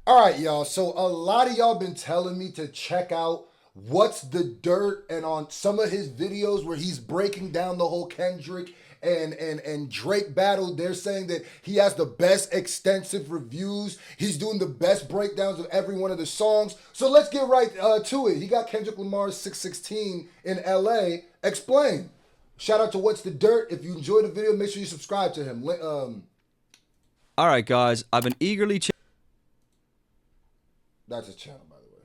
All right, y'all. So a lot of y'all been telling me to check out What's the Dirt, and on some of his videos where he's breaking down the whole Kendrick and Drake battle, they're saying that he has the best extensive reviews. He's doing the best breakdowns of every one of the songs. So let's get right to it. He got Kendrick Lamar's 616 in LA. Explain. Shout out to What's the Dirt. If you enjoyed the video, make sure you subscribe to him. All right, guys, I've been eagerly That's his channel, by the way.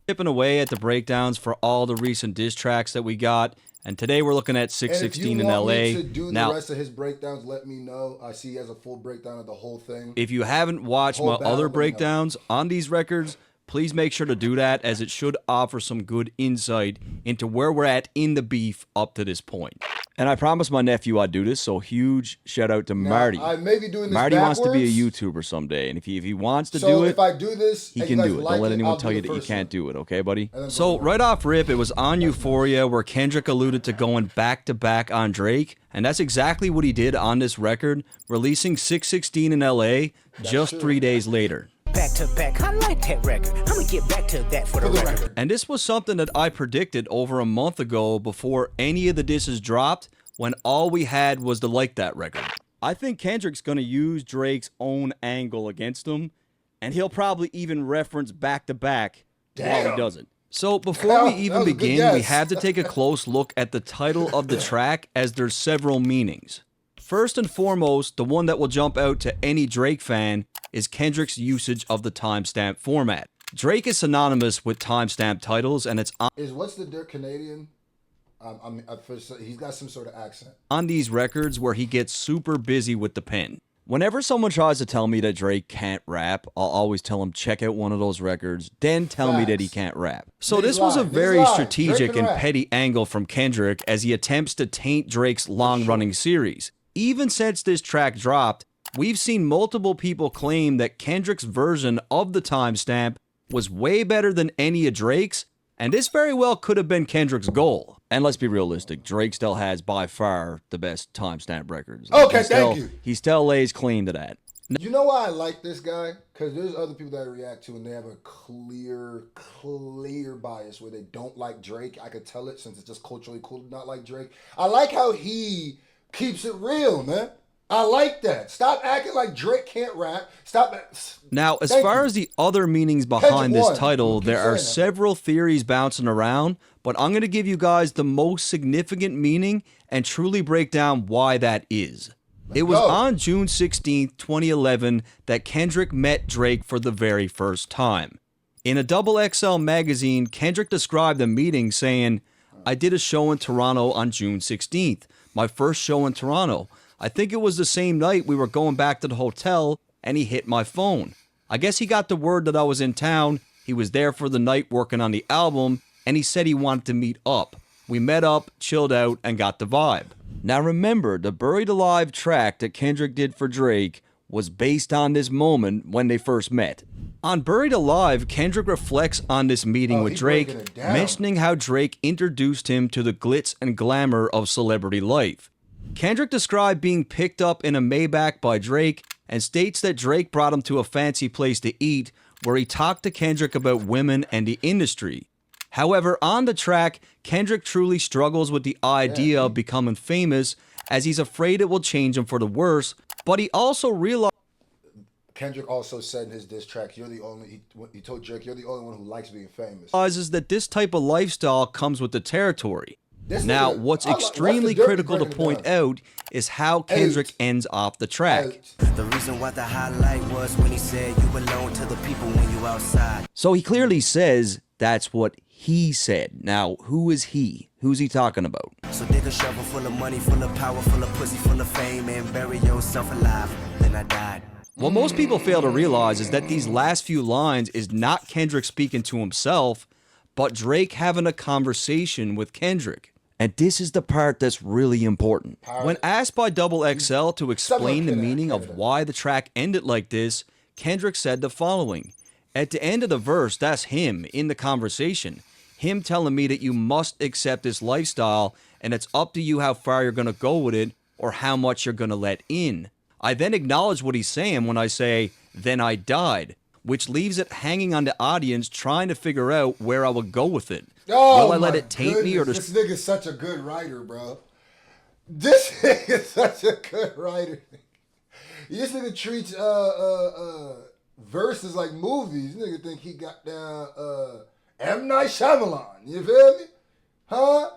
chipping away at the breakdowns for all the recent diss tracks that we got, and today we're looking at And if 616 you in want LA. me to do the Now, rest of his breakdowns, let me know. I see he has a full breakdown of the whole thing. if you haven't watched my Whole battle, other let me know. breakdowns on these records, please make sure to do that, as it should offer some good insight into where we're at in the beef up to this point. And I promised my nephew I'd do this, so huge shout out to Marty. I may be doing this Marty wants to be a backwards. YouTuber someday, and if he wants to So do it, if I do this, he and can you guys do it. like Don't let anyone I'll tell do you the that you first can't one. do it, okay, buddy? then So boom. right off rip, it was on Euphoria where Kendrick alluded to going back-to-back on Drake, and that's exactly what he did on this record, releasing 616 in LA just true. 3 days later. Back to back, I like that record. I'm gonna get back to that for the record. And this was something that I predicted over a month ago before any of the disses dropped, when all we had was the Like That record. I think Kendrick's going to use Drake's own angle against him, and he'll probably even reference back-to-back while he Damn. does it. So before we That even was a good begin, we guess. have to take a close look at the title of the track, as there's several meanings. First and foremost, the one that will jump out to any Drake fan is Kendrick's usage of the timestamp format. Drake is synonymous with timestamp titles, and it's Is What's the Dirt Canadian? He's got some sort of accent. on these records where he gets super busy with the pen. Whenever someone tries to tell me that Drake can't rap, I'll always tell him check out one of those records, then tell me that he Facts. can't rap. So Niggas this was a lie. Niggas very lie. Drake strategic can and rap. petty angle from Kendrick as he attempts to taint Drake's long-running series. Even since this track dropped, we've seen multiple people claim that Kendrick's version of the timestamp was way better than any of Drake's, and this very well could have been Kendrick's goal. And let's be realistic, Drake still has by far the best timestamp records. Okay, He still- thank you. He still lays claim to that. You know why I like this guy? Because there's other people that I react to and they have a clear bias where they don't like Drake. I could tell it since it's just culturally cool to not like Drake. I like how he keeps it real, man. I like that. Stop acting like Drake can't rap. Stop. Now, as Thank far you. as the other meanings behind Kendrick this won. title, Keep there are saying that. several theories bouncing around, but I'm going to give you guys the most significant meaning and truly break down why that is. It was go. on June 16th, 2011 that Kendrick met Drake for the very first time. In a Double XL magazine, Kendrick described the meeting saying, "I did a show in Toronto on June 16th, my first show in Toronto. I think it was the same night we were going back to the hotel and he hit my phone. I guess he got the word that I was in town, he was there for the night working on the album, and he said he wanted to meet up. We met up, chilled out, and got the vibe." Now remember, the Buried Alive track that Kendrick did for Drake was based on this moment when they first met. On Buried Alive, Kendrick reflects on this meeting with he's Drake, breaking it down. mentioning how Drake introduced him to the glitz and glamour of celebrity life. Kendrick described being picked up in a Maybach by Drake and states that Drake brought him to a fancy place to eat where he talked to Kendrick about women and the industry. However, on the track, Kendrick truly struggles with the idea of becoming famous, as he's afraid it will change him for the worse, but he also Kendrick also said in his diss track, "You're the only." He told Drake, "You're the only one who likes being famous." realizes that this type of lifestyle comes with the territory. This Now, nigga- what's I like- extremely What's the Dirt critical to breaking it point down? out is how Kendrick ends off the track. The reason why the highlight was when he said you belong to the people when you outside. So he clearly says that's what he said. Now, who is he? Who's he talking about? So dig a shovel full of money, full of power, full of pussy, full of fame, and bury yourself alive. Then I died. What most people fail to realize is that these last few lines is not Kendrick speaking to himself, but Drake having a conversation with Kendrick. And this is the part that's really important. When asked by Double XL to explain the meaning of why the track ended like this, Kendrick said the following. At the end of the verse, that's him in the conversation. Him telling me that you must accept this lifestyle and it's up to you how far you're going to go with it or how much you're going to let in. I then acknowledge what he's saying when I say, Then I Died, which leaves it hanging on the audience trying to figure out where I would go with it. Oh, Will I let my it taint me or goodness. This nigga's such a good writer, bro. This nigga's such a good writer. This nigga treats verses like movies. This nigga think he got down M. Night Shyamalan. You feel me? Huh?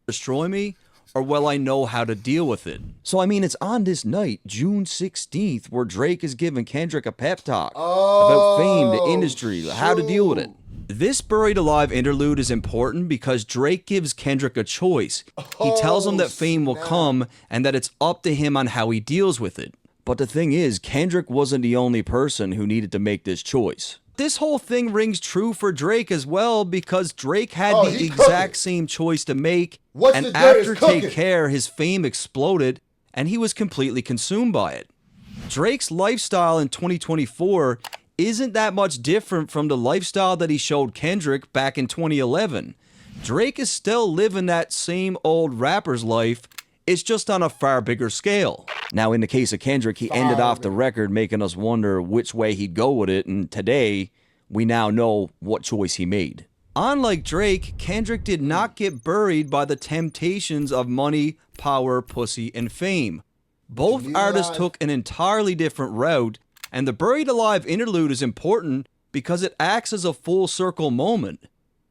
destroy me, or will I know how to deal with it? So, I mean, it's on this night, June 16th, where Drake is giving Kendrick a pep talk about fame, the industry, how to deal with it. This Buried Alive interlude is important because Drake gives Kendrick a choice. He tells him that fame will come and that it's up to him on how he deals with it. But the thing is, Kendrick wasn't the only person who needed to make this choice. This whole thing rings true for Drake as well because Drake had the exact same choice to make, and after Take Care, his fame exploded and he was completely consumed by it. Drake's lifestyle in 2024 isn't that much different from the lifestyle that he showed Kendrick back in 2011. Drake is still living that same old rapper's life, it's just on a far bigger scale. Now, in the case of Kendrick, he ended off the record making us wonder which way he'd go with it, and today, we now know what choice he made. Unlike Drake, Kendrick did not get buried by the temptations of money, power, pussy, and fame. Both artists took an entirely different route, and the Buried Alive interlude is important because it acts as a full circle moment.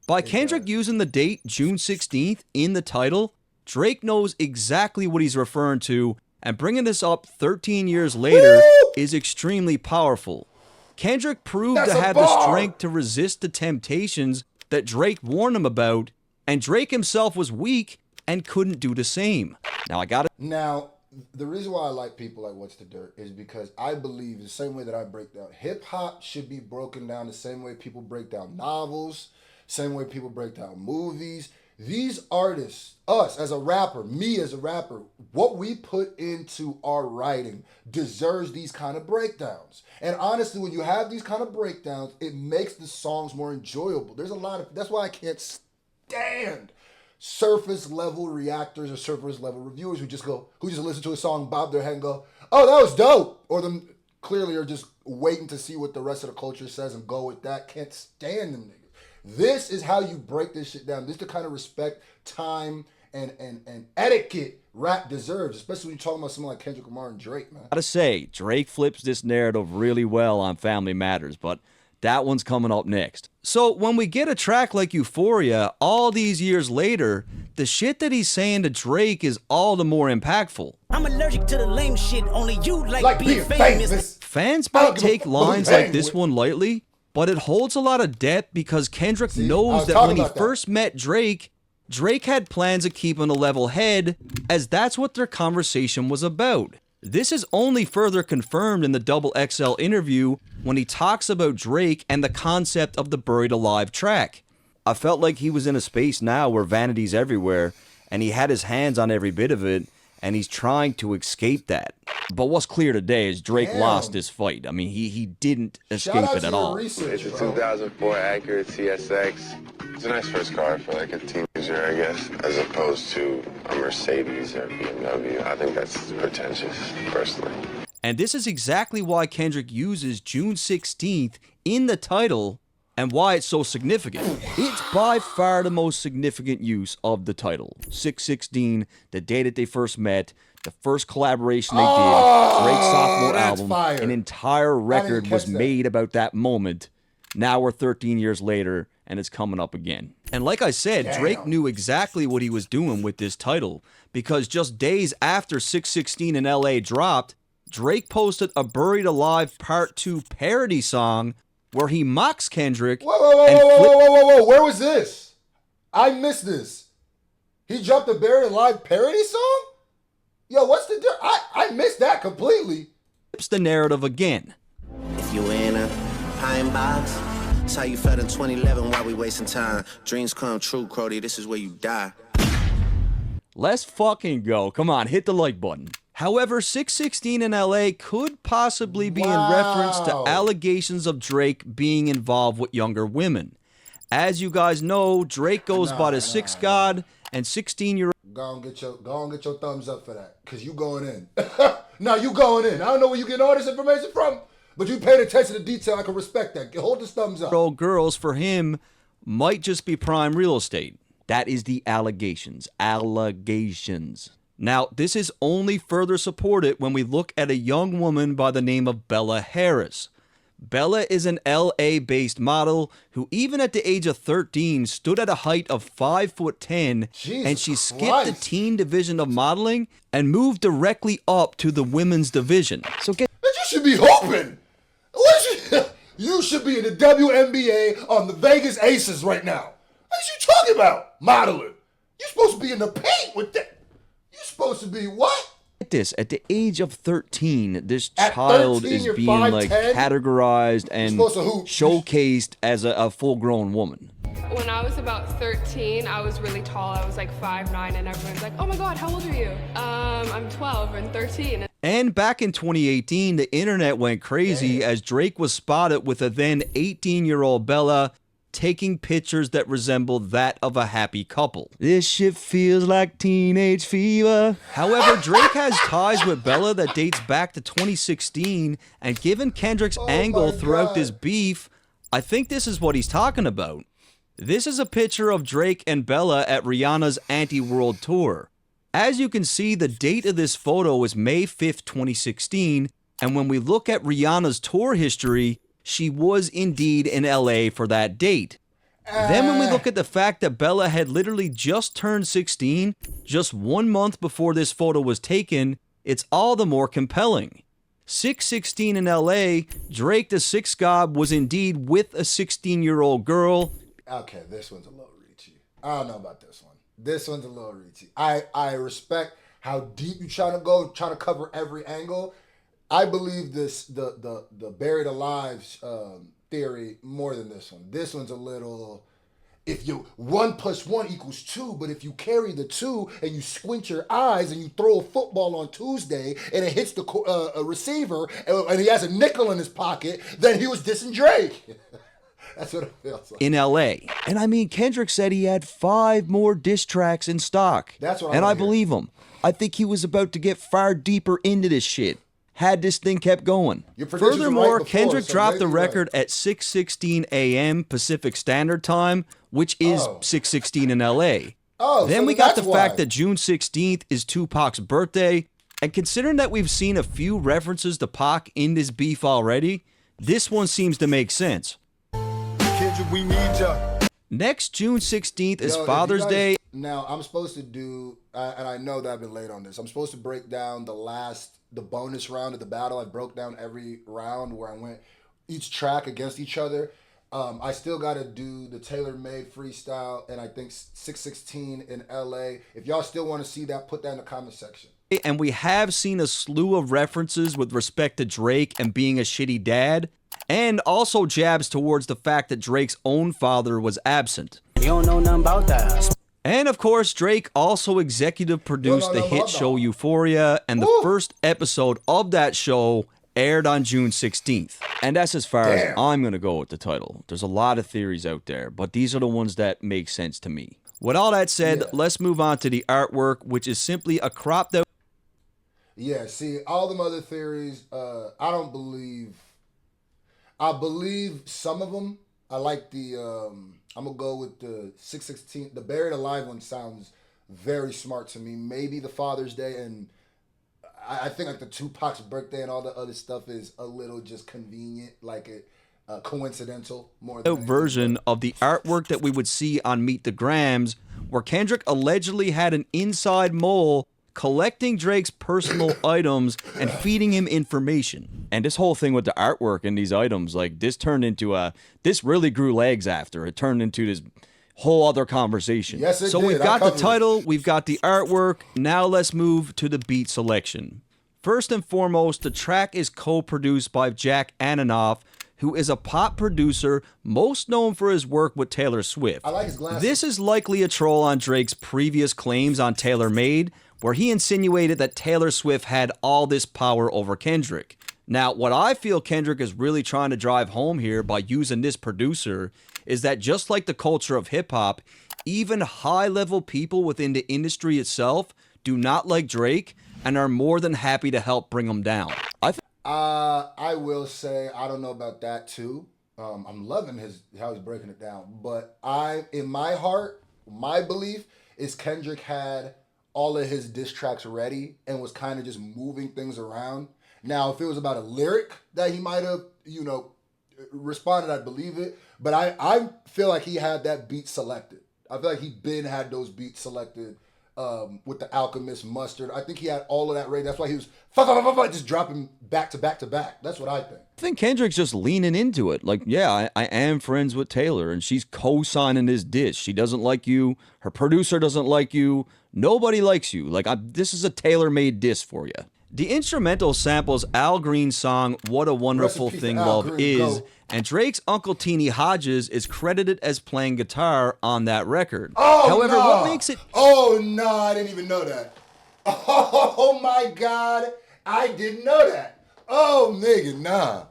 By Kendrick using the date June 16th in the title, Drake knows exactly what he's referring to, and bringing this up 13 years later is extremely powerful. Kendrick proved to have the strength to resist the temptations that Drake warned him about, and Drake himself was weak and couldn't do the same. Now, the reason why I like people like What's the Dirt is because I believe the same way that I break down hip-hop should be broken down the same way people break down novels, same way people break down movies. These artists, us as a rapper, me as a rapper, what we put into our writing deserves these kind of breakdowns. And honestly, when you have these kind of breakdowns, it makes the songs more enjoyable. There's a lot of, that's why I can't stand surface level reactors or surface level reviewers who just listen to a song, bob their head and go, oh, that was dope. Or them clearly are just waiting to see what the rest of the culture says and go with that. Can't stand them niggas. This is how you break this shit down. This is the kind of respect, time, and etiquette rap deserves, especially when you're talking about someone like Kendrick Lamar and Drake, man. Gotta say, Drake flips this narrative really well on Family Matters, but that one's coming up next. So when we get a track like Euphoria, all these years later, the shit that he's saying to Drake is all the more impactful. I'm allergic to the lame shit, only you like being famous. Fans might take lines like this one lightly, but it holds a lot of depth because Kendrick knows that when he first met Drake, Drake had plans of keeping a level head, as that's what their conversation was about. This is only further confirmed in the Double XL interview when he talks about Drake and the concept of the Buried Alive track. I felt like he was in a space now where vanity's everywhere, and he had his hands on every bit of it, and he's trying to escape that. But what's clear today is Drake lost this fight. I mean, he didn't escape it at all. It's a 2004 Acura TSX. It's a nice first car for like a teenager, I guess, as opposed to a Mercedes or BMW. I think that's pretentious, personally. And this is exactly why Kendrick uses June 16th in the title and why it's so significant. It's by far the most significant use of the title. 616, the day that they first met, the first collaboration they did, Drake's sophomore album, an entire record was made about that moment. Now we're 13 years later, and it's coming up again. And like I said, Drake knew exactly what he was doing with this title, because just days after 616 in LA dropped, Drake posted a Buried Alive Part 2 parody song where he mocks Kendrick. Whoa, where was this? I missed this. He dropped a Buried Alive parody song? Yo, what's the deal? I missed that completely. Flips the narrative again. If you in a pine box, that's how you felt in 2011 while we wasting time. Dreams come true, Crody, this is where you die. Let's fucking go. Come on, hit the like button. However, 616 in LA could possibly be in reference to allegations of Drake being involved with younger women. As you guys know, Drake goes by the Six God and 16-year-old. Go and get your thumbs up for that, because you going in. No, you going in. I don't know where you getting all this information from, But you paid attention to detail. I can respect that. Hold this thumbs up. Old girls for him might just be prime real estate. That is the allegations. Allegations. Now, this is only further supported when we look at a young woman by the name of Bella Harris. Bella is an LA-based model who, even at the age of 13, stood at a height of 5'10", and she skipped the teen division of modeling and moved directly up to the women's division. So you should be hoping. You should be in the WNBA on the Vegas Aces right now. What are you talking about? Modeling. You're supposed to be in the paint with that. You're supposed to be what? This at the age of 13, this child is being 5'10"? Categorized and showcased as a full-grown woman. When I was about 13, I was really tall. I was like 5'9", and everyone's like, "Oh my God, how old are you?" I'm 12 and 13. And back in 2018, the internet went crazy as Drake was spotted with a then 18-year-old Bella taking pictures that resembled that of a happy couple. This shit feels like teenage fever. However, Drake has ties with Bella that dates back to 2016, and given Kendrick's angle throughout this beef, I think this is what he's talking about. This is a picture of Drake and Bella at Rihanna's Anti-World Tour. As you can see, the date of this photo is May 5th, 2016, and when we look at Rihanna's tour history, she was indeed in LA for that date. Then when we look at the fact that Bella had literally just turned 16, just 1 month before this photo was taken, it's all the more compelling. 616 in LA, Drake the Sixth God was indeed with a 16-year-old girl. Okay, this one's a little reachy. I don't know about this one. This one's a little reachy. I respect how deep you trying to go, trying to cover every angle. I believe the buried alive theory more than this one. This one's a little, if you 1 + 1 = 2, but if you carry the 2 and you squint your eyes and you throw a football on Tuesday and it hits the a receiver and he has a nickel in his pocket, then he was dissing Drake. That's what it feels like. In LA. And I mean, Kendrick said he had 5 more diss tracks in stock. That's what And I believe him. I think he was about to get far deeper into this shit had this thing kept going. Furthermore, right Kendrick dropped the record at 6:16 a.m. Pacific Standard Time, which is 6:16 in LA. Then we got the fact that June 16th is Tupac's birthday, and considering that we've seen a few references to Pac in this beef already, this one seems to make sense. Kendrick, we need ya. Next June 16th is Father's Day. Now, I'm supposed to do, and I know that I've been late on this, I'm supposed to break down the bonus round of the battle. I broke down every round where I went each track against each other. I still got to do the tailor-made freestyle, and I think 616 in LA. If y'all still want to see that, put that in the comment section. And we have seen a slew of references with respect to Drake and being a shitty dad, and also jabs towards the fact that Drake's own father was absent. You don't know nothing about that. And of course, Drake also executive produced the hit show Euphoria, and the first episode of that show aired on June 16th. And that's as far as I'm going to go with the title. There's a lot of theories out there, but these are the ones that make sense to me. With all that said, let's move on to the artwork, which is simply a cropped out... Yeah, see, all them other theories, I don't believe... I believe some of them. I like the... I'm going to go with the 616. The Buried Alive one sounds very smart to me. Maybe the Father's Day, and I think like the Tupac's birthday and all the other stuff is a little just convenient, like it coincidental more than version of the artwork that we would see on Meet the Grams, where Kendrick allegedly had an inside mole collecting Drake's personal items and feeding him information. And this whole thing with the artwork and these items, like this turned into this really grew legs after. It turned into this whole other conversation. Yes, it so did. We've got the title, we've got the artwork. Now let's move to the beat selection. First and foremost, the track is co-produced by Jack Antonoff, who is a pop producer most known for his work with Taylor Swift. I like his glasses. This is likely a troll on Drake's previous claims on Taylor Made, where he insinuated that Taylor Swift had all this power over Kendrick. Now, what I feel Kendrick is really trying to drive home here by using this producer is that just like the culture of hip-hop, even high-level people within the industry itself do not like Drake and are more than happy to help bring him down. I will say I don't know about that too. I'm loving how he's breaking it down, but in my heart, my belief is Kendrick had all of his diss tracks ready and was kind of just moving things around. Now, if it was about a lyric that he might have, responded, I'd believe it. But I feel like he had that beat selected. I feel like he had those beats selected with the Alchemist Mustard. I think he had all of that ready. That's why he was just dropping back to back to back. That's what I think. I think Kendrick's just leaning into it. Like, yeah, I am friends with Taylor, and she's co-signing this diss. She doesn't like you. Her producer doesn't like you. Nobody likes you. Like, this is a tailor-made diss for you. The instrumental samples Al Green's song "What a Wonderful Thing Love Is," and Drake's Uncle Teeny Hodges is credited as playing guitar on that record. Oh, however, nah. what makes it... Oh, no, I didn't even know that. Oh, my God. I didn't know that. Oh, nigga, nah.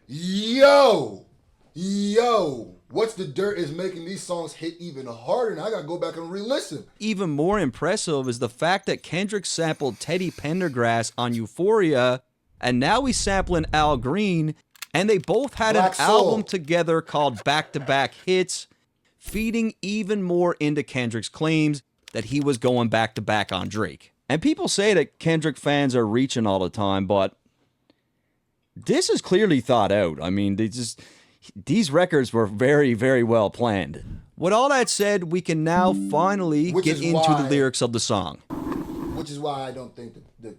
Yo. What's the dirt is making these songs hit even harder, and I gotta go back and re-listen. Even more impressive is the fact that Kendrick sampled Teddy Pendergrass on Euphoria, and now he's sampling Al Green, and they both had Black an Soul album together called Back to Back Hits, feeding even more into Kendrick's claims that he was going back to back on Drake. And people say that Kendrick fans are reaching all the time, but this is clearly thought out. I mean, these records were very, very well planned. With all that said, we can now finally get into the lyrics of the song. Which is why I don't think that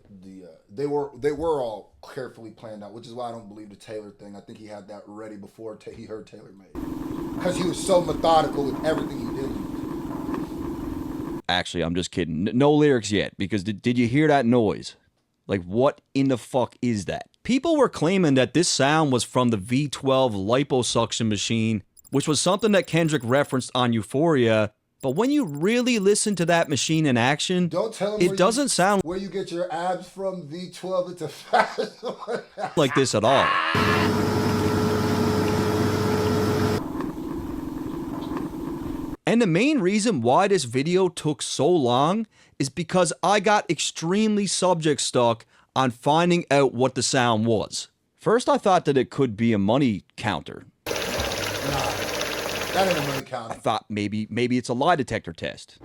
they were all carefully planned out. Which is why I don't believe the Taylor thing. I think he had that ready before he heard Taylor made, because he was so methodical with everything he did. Actually, I'm just kidding. No lyrics yet, because did you hear that noise? Like, what in the fuck is that? People were claiming that this sound was from the V12 liposuction machine, which was something that Kendrick referenced on Euphoria. But when you really listen to that machine in action, it doesn't sound where you get your abs from. V12, it's a fast one. like this at all. And the main reason why this video took so long is because I got extremely subject stuck on finding out what the sound was. First, I thought that it could be a money counter. Nah, that ain't a money counter. I thought maybe it's a lie detector test.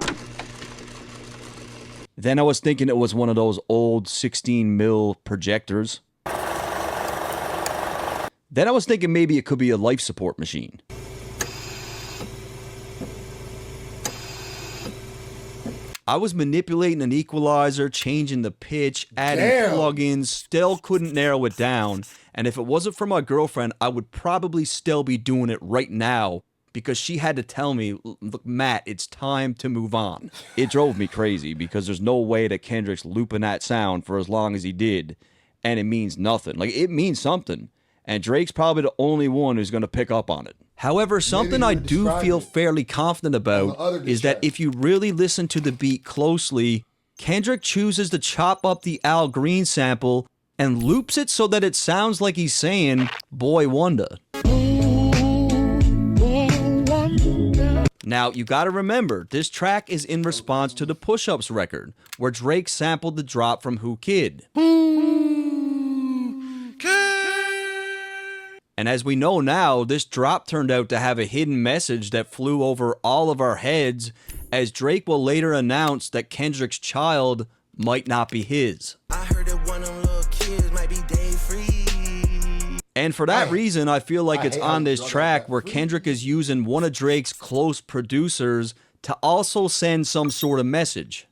Then I was thinking it was one of those old 16 mil projectors. Then I was thinking maybe it could be a life support machine. I was manipulating an equalizer, changing the pitch, adding plugins, still couldn't narrow it down. And if it wasn't for my girlfriend, I would probably still be doing it right now, because she had to tell me, look, Matt, it's time to move on. It drove me crazy, because there's no way that Kendrick's looping that sound for as long as he did, and it means nothing. Like, it means something, and Drake's probably the only one who's going to pick up on it. However, something I do feel fairly confident about is that if you really listen to the beat closely, Kendrick chooses to chop up the Al Green sample and loops it so that it sounds like he's saying, "Boy Wonder." Now, you gotta remember, this track is in response to the Push Ups record, where Drake sampled the drop from Who Kid. And as we know now, this drop turned out to have a hidden message that flew over all of our heads, as Drake will later announce that Kendrick's child might not be his. I heard that one of them little kids might be day free. And for that reason, I feel like it's on this track where Kendrick is using one of Drake's close producers to also send some sort of message.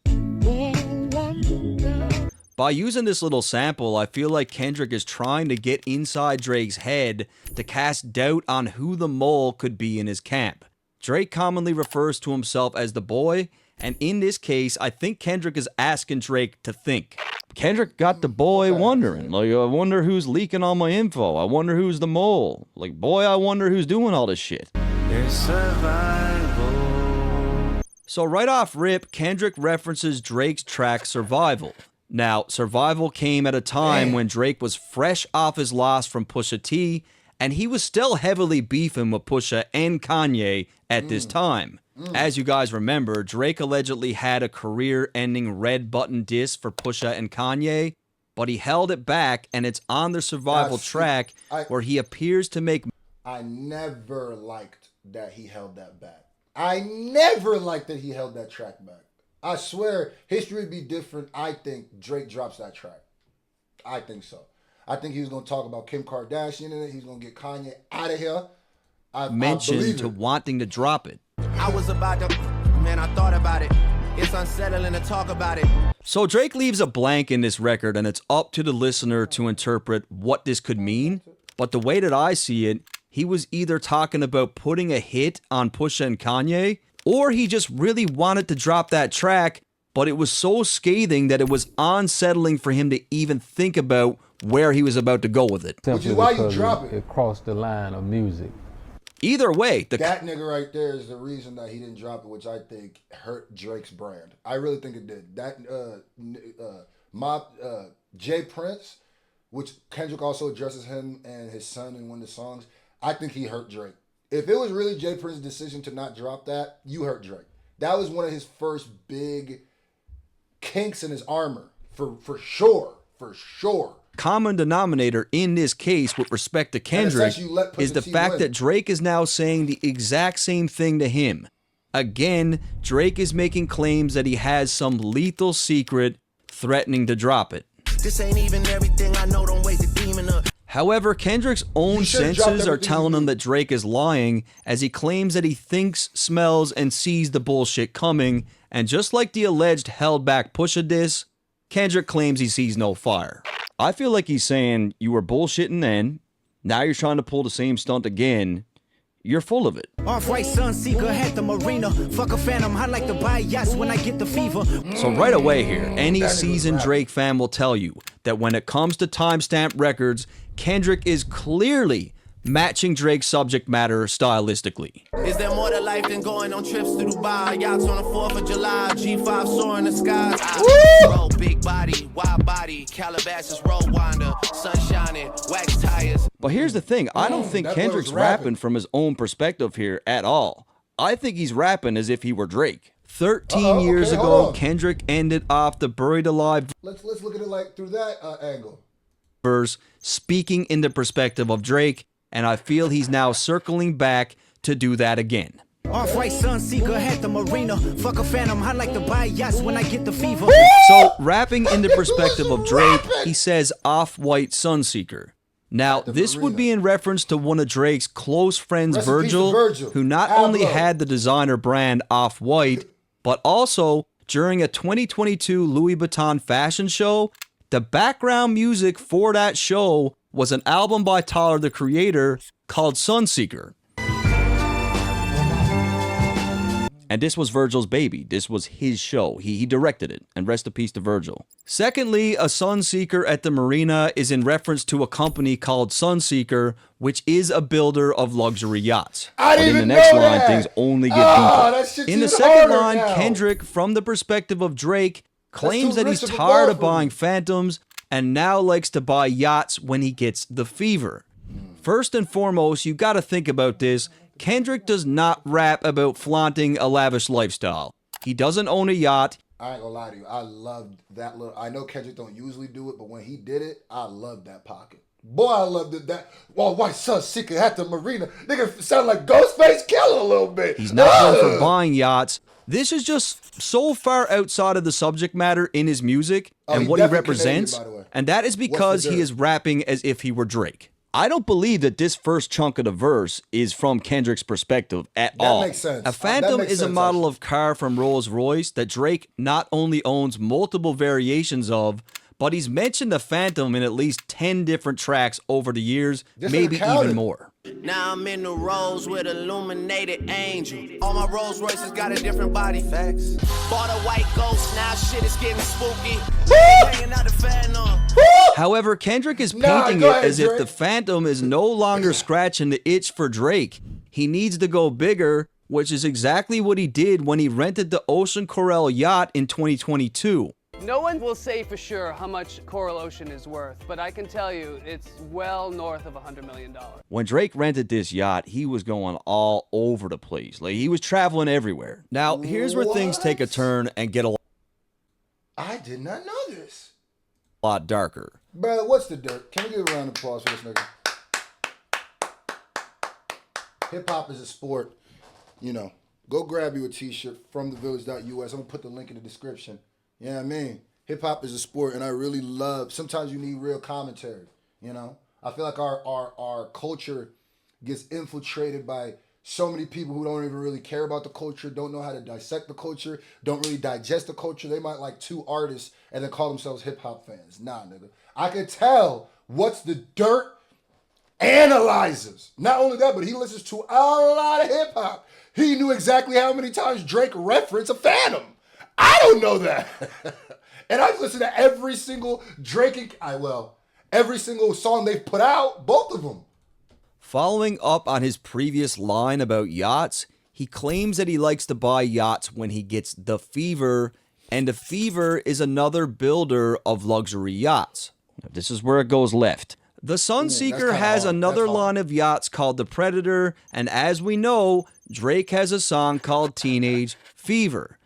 By using this little sample, I feel like Kendrick is trying to get inside Drake's head to cast doubt on who the mole could be in his camp. Drake commonly refers to himself as the boy, and in this case, I think Kendrick is asking Drake to think. Kendrick got the boy wondering, like, I wonder who's leaking all my info. I wonder who's the mole. Like, boy, I wonder who's doing all this shit. There's survival. So right off rip, Kendrick references Drake's track Survival. Now, Survival came at a time when Drake was fresh off his loss from Pusha T, and he was still heavily beefing with Pusha and Kanye at this time. As you guys remember, Drake allegedly had a career-ending red button diss for Pusha and Kanye, but he held it back, and it's on the Survival track where he appears to make... I never liked that he held that back. I never liked that he held that track back. I swear, history would be different. I think Drake drops that track. I think so. I think he was going to talk about Kim Kardashian in it. He's going to get Kanye out of here. I mentioned to wanting to drop it. I was about to, man, I thought about it. It's unsettling to talk about it. So Drake leaves a blank in this record, and it's up to the listener to interpret what this could mean. But the way that I see it, he was either talking about putting a hit on Pusha and Kanye, or he just really wanted to drop that track, but it was so scathing that it was unsettling for him to even think about where he was about to go with it. Which is why you drop it. It crossed the line of music. Either way, that nigga right there is the reason that he didn't drop it, which I think hurt Drake's brand. I really think it did. That Jay Prince, which Kendrick also addresses him and his son in one of the songs, I think he hurt Drake. If it was really Jay Prince's decision to not drop that, you hurt Drake. That was one of his first big kinks in his armor, for sure, for sure. Common denominator in this case with respect to Kendrick is the fact that Drake is now saying the exact same thing to him. Again, Drake is making claims that he has some lethal secret, threatening to drop it. This ain't even everything I know, don't wake the demon up. However, Kendrick's own senses are telling him that Drake is lying, as he claims that he thinks, smells, and sees the bullshit coming, and just like the alleged held back Pusha diss, Kendrick claims he sees no fire. I feel like he's saying, you were bullshitting then, now you're trying to pull the same stunt again, you're full of it. Off-white Sunseeker at the marina. Fuck a phantom, I like to buy yachts when I get the fever. So right away here, any seasoned Drake fan will tell you that when it comes to timestamp records, Kendrick is clearly matching Drake's subject matter stylistically. Is there more to life than going on trips to Dubai? Yachts on the 4th of July, G5 soaring the skies. Roll, big body, wide body, Calabasas, road winder, sun shining, wax tires. But here's the thing, I don't think Kendrick's rapping from his own perspective here at all. I think he's rapping as if he were Drake. 13 years ago, Kendrick ended off the Buried Alive. Let's look at it like through that angle. Verse, speaking in the perspective of Drake, and I feel he's now circling back to do that again. Off-white Sunseeker at the marina. Fuck a phantom, I like to buy yachts when I get the fever. So, rapping in the perspective of Drake, he says off-white Sunseeker. Now, this would be in reference to one of Drake's close friends, Virgil, who not only had the designer brand Off-White, but also, during a 2022 Louis Vuitton fashion show, the background music for that show was an album by Tyler, the Creator, called Sunseeker. And this was Virgil's baby. This was his show. He directed it, and rest in peace to Virgil. Secondly, a Sunseeker at the marina is in reference to a company called Sunseeker, which is a builder of luxury yachts. But in the next line, things only get deeper. In the second line, Kendrick, from the perspective of Drake, claims that he's tired of buying Phantoms and now likes to buy yachts when he gets the fever. First and foremost, you gotta think about this. Kendrick does not rap about flaunting a lavish lifestyle. He doesn't own a yacht. I ain't gonna lie to you. I loved that little. I know Kendrick don't usually do it, but when he did it, I loved that pocket. Boy, I loved it. That white Sunseeker at the marina. Nigga sound like Ghostface Killer a little bit. He's not known for buying yachts. This is just so far outside of the subject matter in his music and what he represents, and that is because he is rapping as if he were Drake. I don't believe that this first chunk of the verse is from Kendrick's perspective at all. That makes sense. A Phantom is a model of car from Rolls-Royce that Drake not only owns multiple variations of, but he's mentioned the Phantom in at least 10 different tracks over the years, maybe even more. Now I'm in the Rolls with illuminated angel. All my Rolls Royces got a different body. Facts. Bought a white ghost, now shit is getting spooky. Hanging out the Phantom. However, Kendrick is painting it as if the Phantom is no longer scratching the itch for Drake. He needs to go bigger, which is exactly what he did when he rented the Ocean Coral yacht in 2022. No one will say for sure how much Coral Ocean is worth, but I can tell you it's well north of $100 million. When Drake rented this yacht, he was going all over the place. Like, he was traveling everywhere. Now, here's where things take a turn and get a... I did not know this. lot darker. Bro, what's the dirt? Can we give a round of applause for this nigga? Hip hop is a sport. You know, go grab you a t-shirt from thevillage.us. I'm going to put the link in the description. You know what I mean? Hip hop is a sport, and I really love, sometimes you need real commentary, you know? I feel like our culture gets infiltrated by so many people who don't even really care about the culture, don't know how to dissect the culture, don't really digest the culture. They might like 2 artists and then call themselves hip-hop fans. Nah, nigga. I can tell What's the Dirt analyzes. Not only that, but he listens to a lot of hip-hop. He knew exactly how many times Drake referenced a Phantom. I don't know that. And I've listened to every single Drake, every single song they've put out, both of them. Following up on his previous line about yachts, he claims that he likes to buy yachts when he gets the fever, and the fever is another builder of luxury yachts. Now, this is where it goes left. The Sunseeker has another line of yachts called the Predator, and as we know, Drake has a song called Teenage Fever.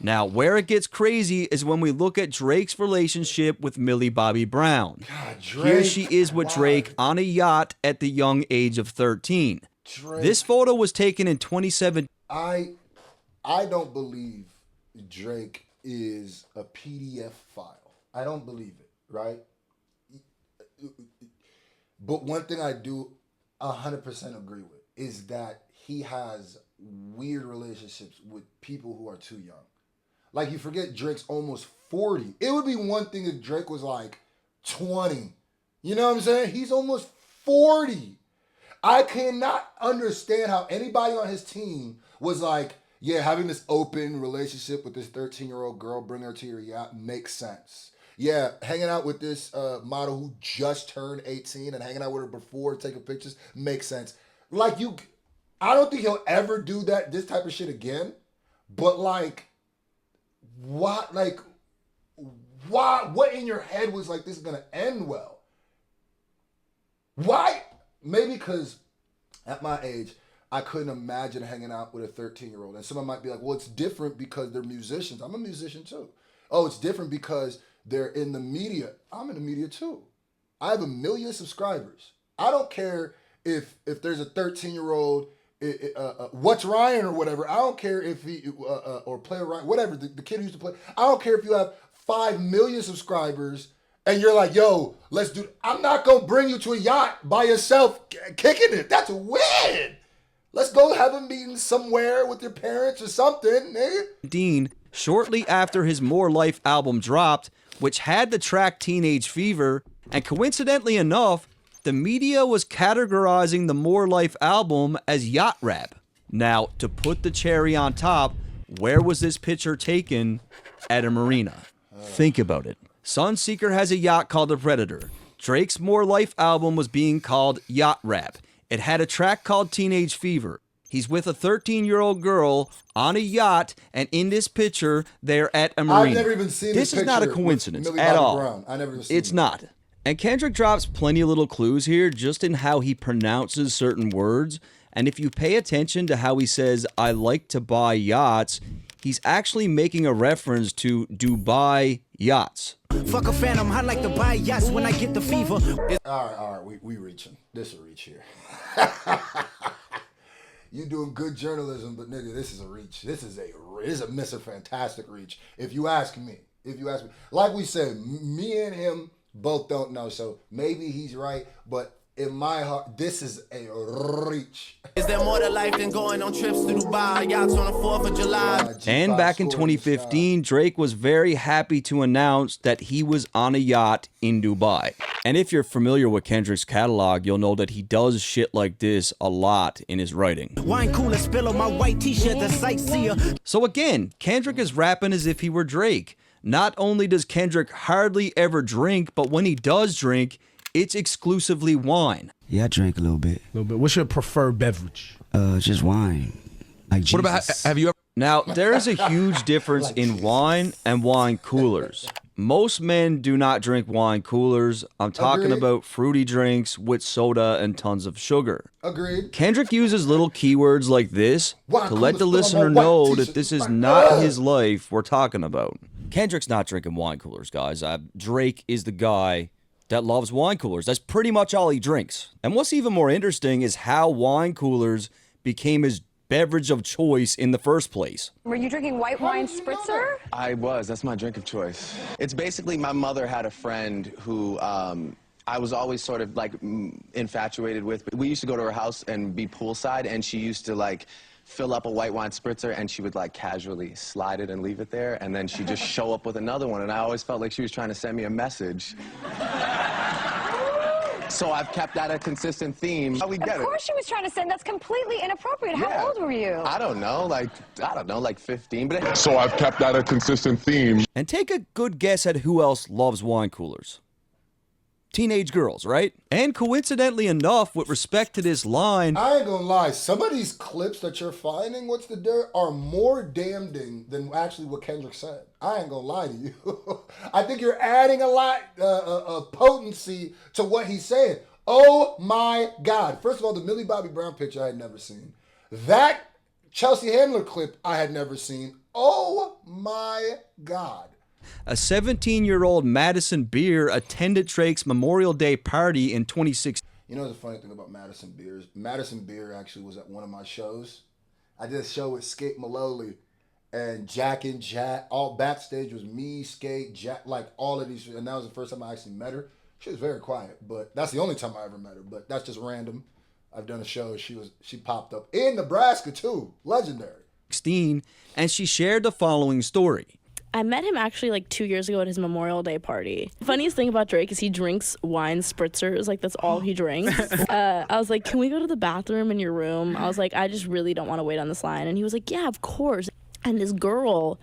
Now, where it gets crazy is when we look at Drake's relationship with Millie Bobby Brown. God, Drake, here she is with Drake on a yacht at the young age of 13. Drake. This photo was taken in 2017. I don't believe Drake is a PDF file. I don't believe it, right? But one thing I do 100% agree with is that he has weird relationships with people who are too young. Like, you forget Drake's almost 40. It would be one thing if Drake was like 20. You know what I'm saying? He's almost 40. I cannot understand how anybody on his team was like, yeah, having this open relationship with this 13-year-old girl, bring her to your yacht, makes sense. Yeah, hanging out with this model who just turned 18 and hanging out with her before, taking pictures, makes sense. Like, I don't think he'll ever do this type of shit again. But like, what in your head was like, this is gonna end well? Why? Maybe because at my age, I couldn't imagine hanging out with a 13-year-old. And someone might be like, well, it's different because they're musicians. I'm a musician too. Oh, it's different because they're in the media. I'm in the media too. I have 1 million subscribers. I don't care if there's a 13-year-old, What's Ryan or whatever. I don't care if he, or Player Ryan, whatever, the kid who used to play. I don't care if you have 5 million subscribers and you're like, yo, let's do it. I'm not going to bring you to a yacht by yourself kicking it. That's weird. Let's go have a meeting somewhere with your parents or something, nigga. Dean, shortly after his More Life album dropped, which had the track Teenage Fever, and coincidentally enough, the media was categorizing the More Life album as yacht rap. Now, to put the cherry on top, where was this picture taken? At a marina. Think about it. Sunseeker has a yacht called the Predator. Drake's More Life album was being called yacht rap. It had a track called Teenage Fever. He's with a 13-year-old girl on a yacht, and in this picture, they're at a marina. I've never even seen this is not a coincidence at all. I never seen it's not. And Kendrick drops plenty of little clues here just in how he pronounces certain words. And if you pay attention to how he says, I like to buy yachts, he's actually making a reference to Dubai yachts. Fuck a Phantom, I like to buy yachts when I get the fever. All right, we reaching. This is a reach here. You doing good journalism, but nigga, this is a reach. This is a Mr. Fantastic reach. If you ask me. Like we said, me and him both don't know, so maybe he's right, but in my heart, this is a reach. Is there more to life than going on trips to Dubai? Yachts on the 4th of July. And back in 2015, Drake was very happy to announce that he was on a yacht in Dubai. And if you're familiar with Kendrick's catalog, you'll know that he does shit like this a lot in his writing. Wine cooler spill on my white t-shirt, the sightseer. So again, Kendrick is rapping as if he were Drake. Not only does Kendrick hardly ever drink, but when he does drink, it's exclusively wine. Yeah, I drink a little bit. What's your preferred beverage? Just wine. Like Jesus. What about, have you ever? Now, there is a huge difference in wine and wine coolers. Most men do not drink wine coolers. I'm talking about fruity drinks with soda and tons of sugar. Agreed. Kendrick uses little keywords like this to let the listener know that this is not his life we're talking about. Kendrick's not drinking wine coolers, guys. Drake is the guy that loves wine coolers. That's pretty much all he drinks. And what's even more interesting is how wine coolers became his beverage of choice in the first place. Were you drinking white wine spritzer? I was. That's my drink of choice. It's basically my mother had a friend who I was always sort of like infatuated with. We used to go to her house and be poolside, and she used to like fill up a white wine spritzer, and she would like casually slide it and leave it there, and then she'd just show up with another one, and I always felt like she was trying to send me a message. So I've kept that a consistent theme. How we get it. Of course she was trying to send. That's completely inappropriate. How old were you? I don't know, like 15. But so I've kept that a consistent theme. And take a good guess at who else loves wine coolers. Teenage girls, right? And coincidentally enough, with respect to this line, I ain't gonna lie, some of these clips that you're finding, what's the dirt, are more damning than actually what Kendrick said. I ain't gonna lie to you. I think you're adding a lot of potency to what he's saying. Oh my God. First of all, the Millie Bobby Brown picture I had never seen. That Chelsea Handler clip I had never seen. Oh my God. a 17-year-old Madison Beer attended Drake's Memorial Day party in 2016. You know the funny thing about Madison Beer? Madison Beer actually was at one of my shows. I did a show with Skate Maloli and Jack, all backstage was me, Skate, Jack, like all of these, and that was the first time I actually met her. She was very quiet, but that's the only time I ever met her, but that's just random. I've done a show, she popped up in Nebraska too, legendary. And she shared the following story. I met him actually like 2 years ago at his Memorial Day party. Funniest thing about Drake is he drinks wine spritzers, like that's all he drinks. I was like, can we go to the bathroom in your room? I was like, I just really don't want to wait on this line. And he was like, yeah, of course. And this girl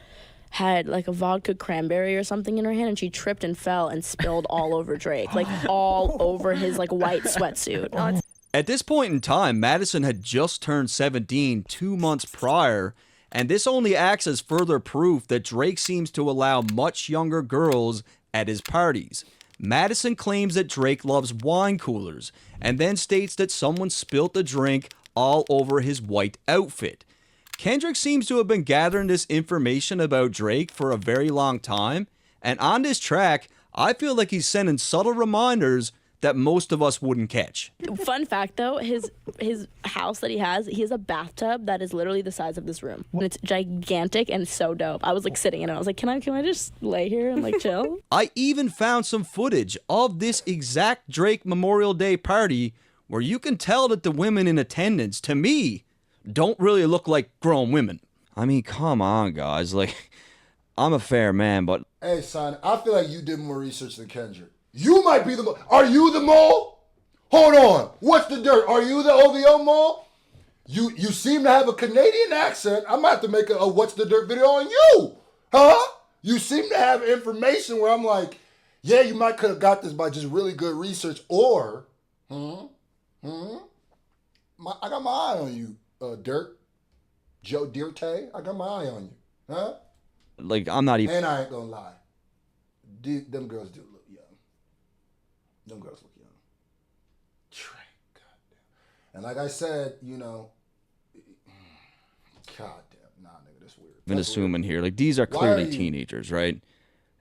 had like a vodka cranberry or something in her hand, and she tripped and fell and spilled all over Drake, like all over his like white sweatsuit. At this point in time, Madison had just turned 17 2 months prior, and this only acts as further proof that Drake seems to allow much younger girls at his parties. Madison claims that Drake loves wine coolers, and then states that someone spilt the drink all over his white outfit. Kendrick seems to have been gathering this information about Drake for a very long time, and on this track, I feel like he's sending subtle reminders that most of us wouldn't catch. Fun fact though, his house that he has a bathtub that is literally the size of this room. And it's gigantic and so dope. I was like sitting in it, I was like, can I just lay here and like chill? I even found some footage of this exact Drake Memorial Day party where you can tell that the women in attendance, to me, don't really look like grown women. I mean, come on, guys. Like, I'm a fair man, but... Hey, son, I feel like you did more research than Kendrick. You might be the mole. Are you the mole? Hold on. What's the dirt? Are you the OVO mole? You seem to have a Canadian accent. I'm about to make a What's the Dirt video on you. Huh? You seem to have information where I'm like, yeah, you might could have got this by just really good research. Or, I got my eye on you, Dirt. Joe Dirte. I got my eye on you. Huh? Like, I'm not even... And I ain't gonna lie. Them girls do look young. Them girls look young. Drake, goddamn. And like I said, goddamn, nah, nigga, that's weird. I've been assuming here, like, these are clearly teenagers, right?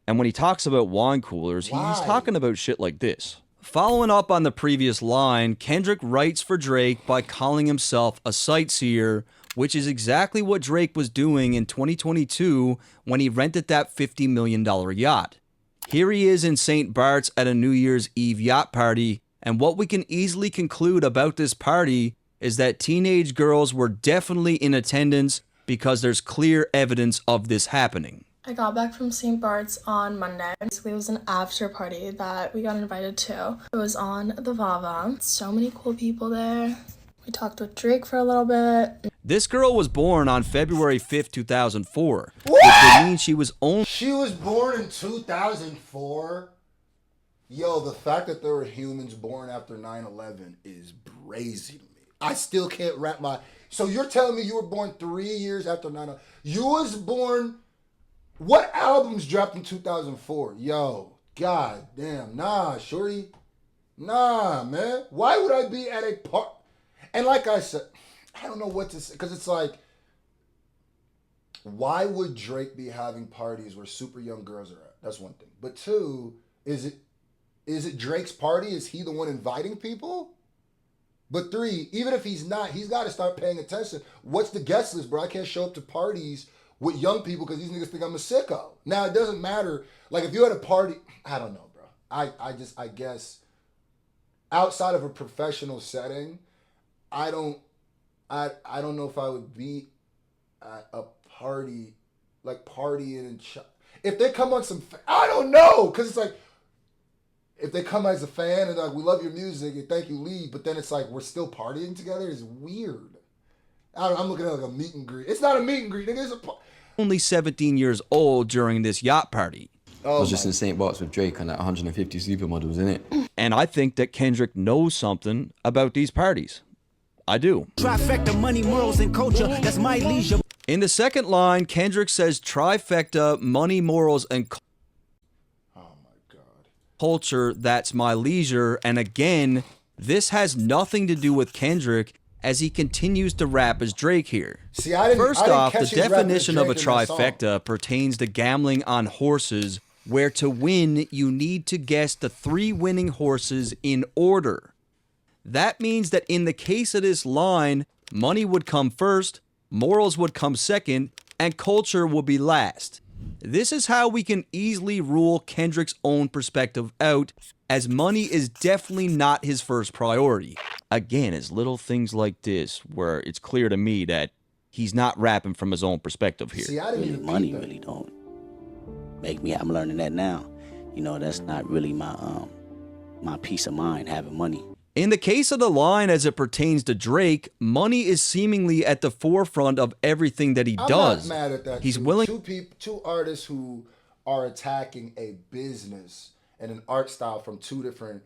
And when he talks about wine coolers, he's talking about shit like this. Following up on the previous line, Kendrick writes for Drake by calling himself a sightseer, which is exactly what Drake was doing in 2022 when he rented that $50 million yacht. Here he is in St. Bart's at a New Year's Eve yacht party, and what we can easily conclude about this party is that teenage girls were definitely in attendance because there's clear evidence of this happening. I got back from St. Bart's on Monday. Basically, it was an after party that we got invited to. It was on the Vava. So many cool people there. We talked with Drake for a little bit. This girl was born on February 5th, 2004. What? Which would mean she was only... She was born in 2004? Yo, the fact that there were humans born after 9/11 is brazy to me. I still can't wrap my... So you're telling me you were born 3 years after 9/11? You was born... What albums dropped in 2004? Yo, god damn. Nah, shorty. Nah, man. Why would I be at a party? And like I said, I don't know what to say, because it's like, why would Drake be having parties where super young girls are at? That's one thing. But two, is it Drake's party? Is he the one inviting people? But three, even if he's not, he's got to start paying attention. What's the guest list, bro? I can't show up to parties with young people because these niggas think I'm a sicko. Now, it doesn't matter. Like, if you had a party, I don't know, bro. I guess, outside of a professional setting, I don't know if I would be at a party, like partying and if they come on some, I don't know, because it's like, if they come as a fan and like, we love your music and thank you, leave, but then it's like, we're still partying together, is weird. I'm looking at like a meet and greet. It's not a meet and greet, nigga. It's only 17 years old during this yacht party. I was just in St. Bart's with Drake and like 150 supermodels in it. And I think that Kendrick knows something about these parties. I do. Trifecta, money, morals, and culture. That's my leisure. In the second line, Kendrick says trifecta, money, morals, and culture, that's my leisure. And again, this has nothing to do with Kendrick as he continues to rap as Drake here. See, First off, the definition of a trifecta pertains to gambling on horses, where to win, you need to guess the 3 winning horses in order. That means that in the case of this line, money would come first, morals would come second, and culture would be last. This is how we can easily rule Kendrick's own perspective out, as money is definitely not his first priority. Again, it's little things like this where it's clear to me that he's not rapping from his own perspective here. See, I didn't even money really don't make me. I'm learning that now. You know, that's not really my peace of mind, having money. In the case of the line as it pertains to Drake, money is seemingly at the forefront of everything that he does. I'm not mad at that. He's willing. Two artists who are attacking a business and an art style from two different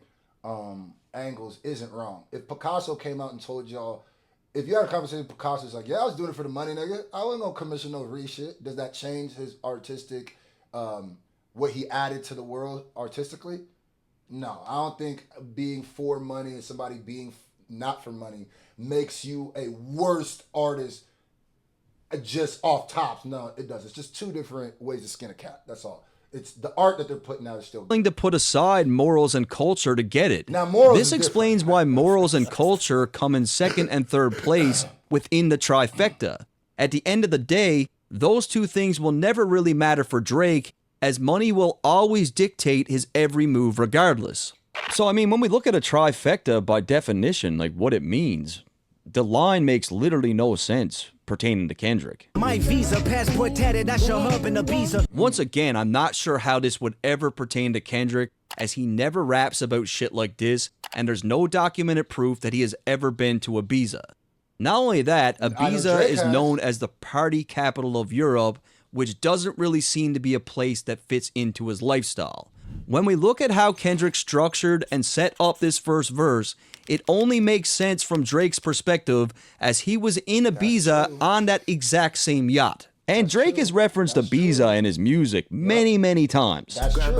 angles isn't wrong. If Picasso came out and told y'all, if you had a conversation with Picasso, it's like, yeah, I was doing it for the money, nigga. I wasn't gonna commission no free shit. Does that change his artistic, what he added to the world artistically? No, I don't think being for money and somebody being not for money makes you a worst artist just off tops. No, it does. It's just two different ways to skin a cat. That's all. It's the art that they're putting out is still willing to put aside morals and culture to get it. Now, morals this explains why morals and culture come in second and third place within the trifecta. At the end of the day, those two things will never really matter for Drake, as money will always dictate his every move regardless. So, I mean, when we look at a trifecta by definition, like what it means, the line makes literally no sense pertaining to Kendrick. My visa, passport tatted, I show hub in Ibiza. Once again, I'm not sure how this would ever pertain to Kendrick, as he never raps about shit like this, and there's no documented proof that he has ever been to Ibiza. Not only that, Ibiza is known as the party capital of Europe, which doesn't really seem to be a place that fits into his lifestyle. When we look at how Kendrick structured and set up this first verse, it only makes sense from Drake's perspective, as he was in Ibiza on that exact same yacht. And Drake has referenced Ibiza in his music many, many times. That's true.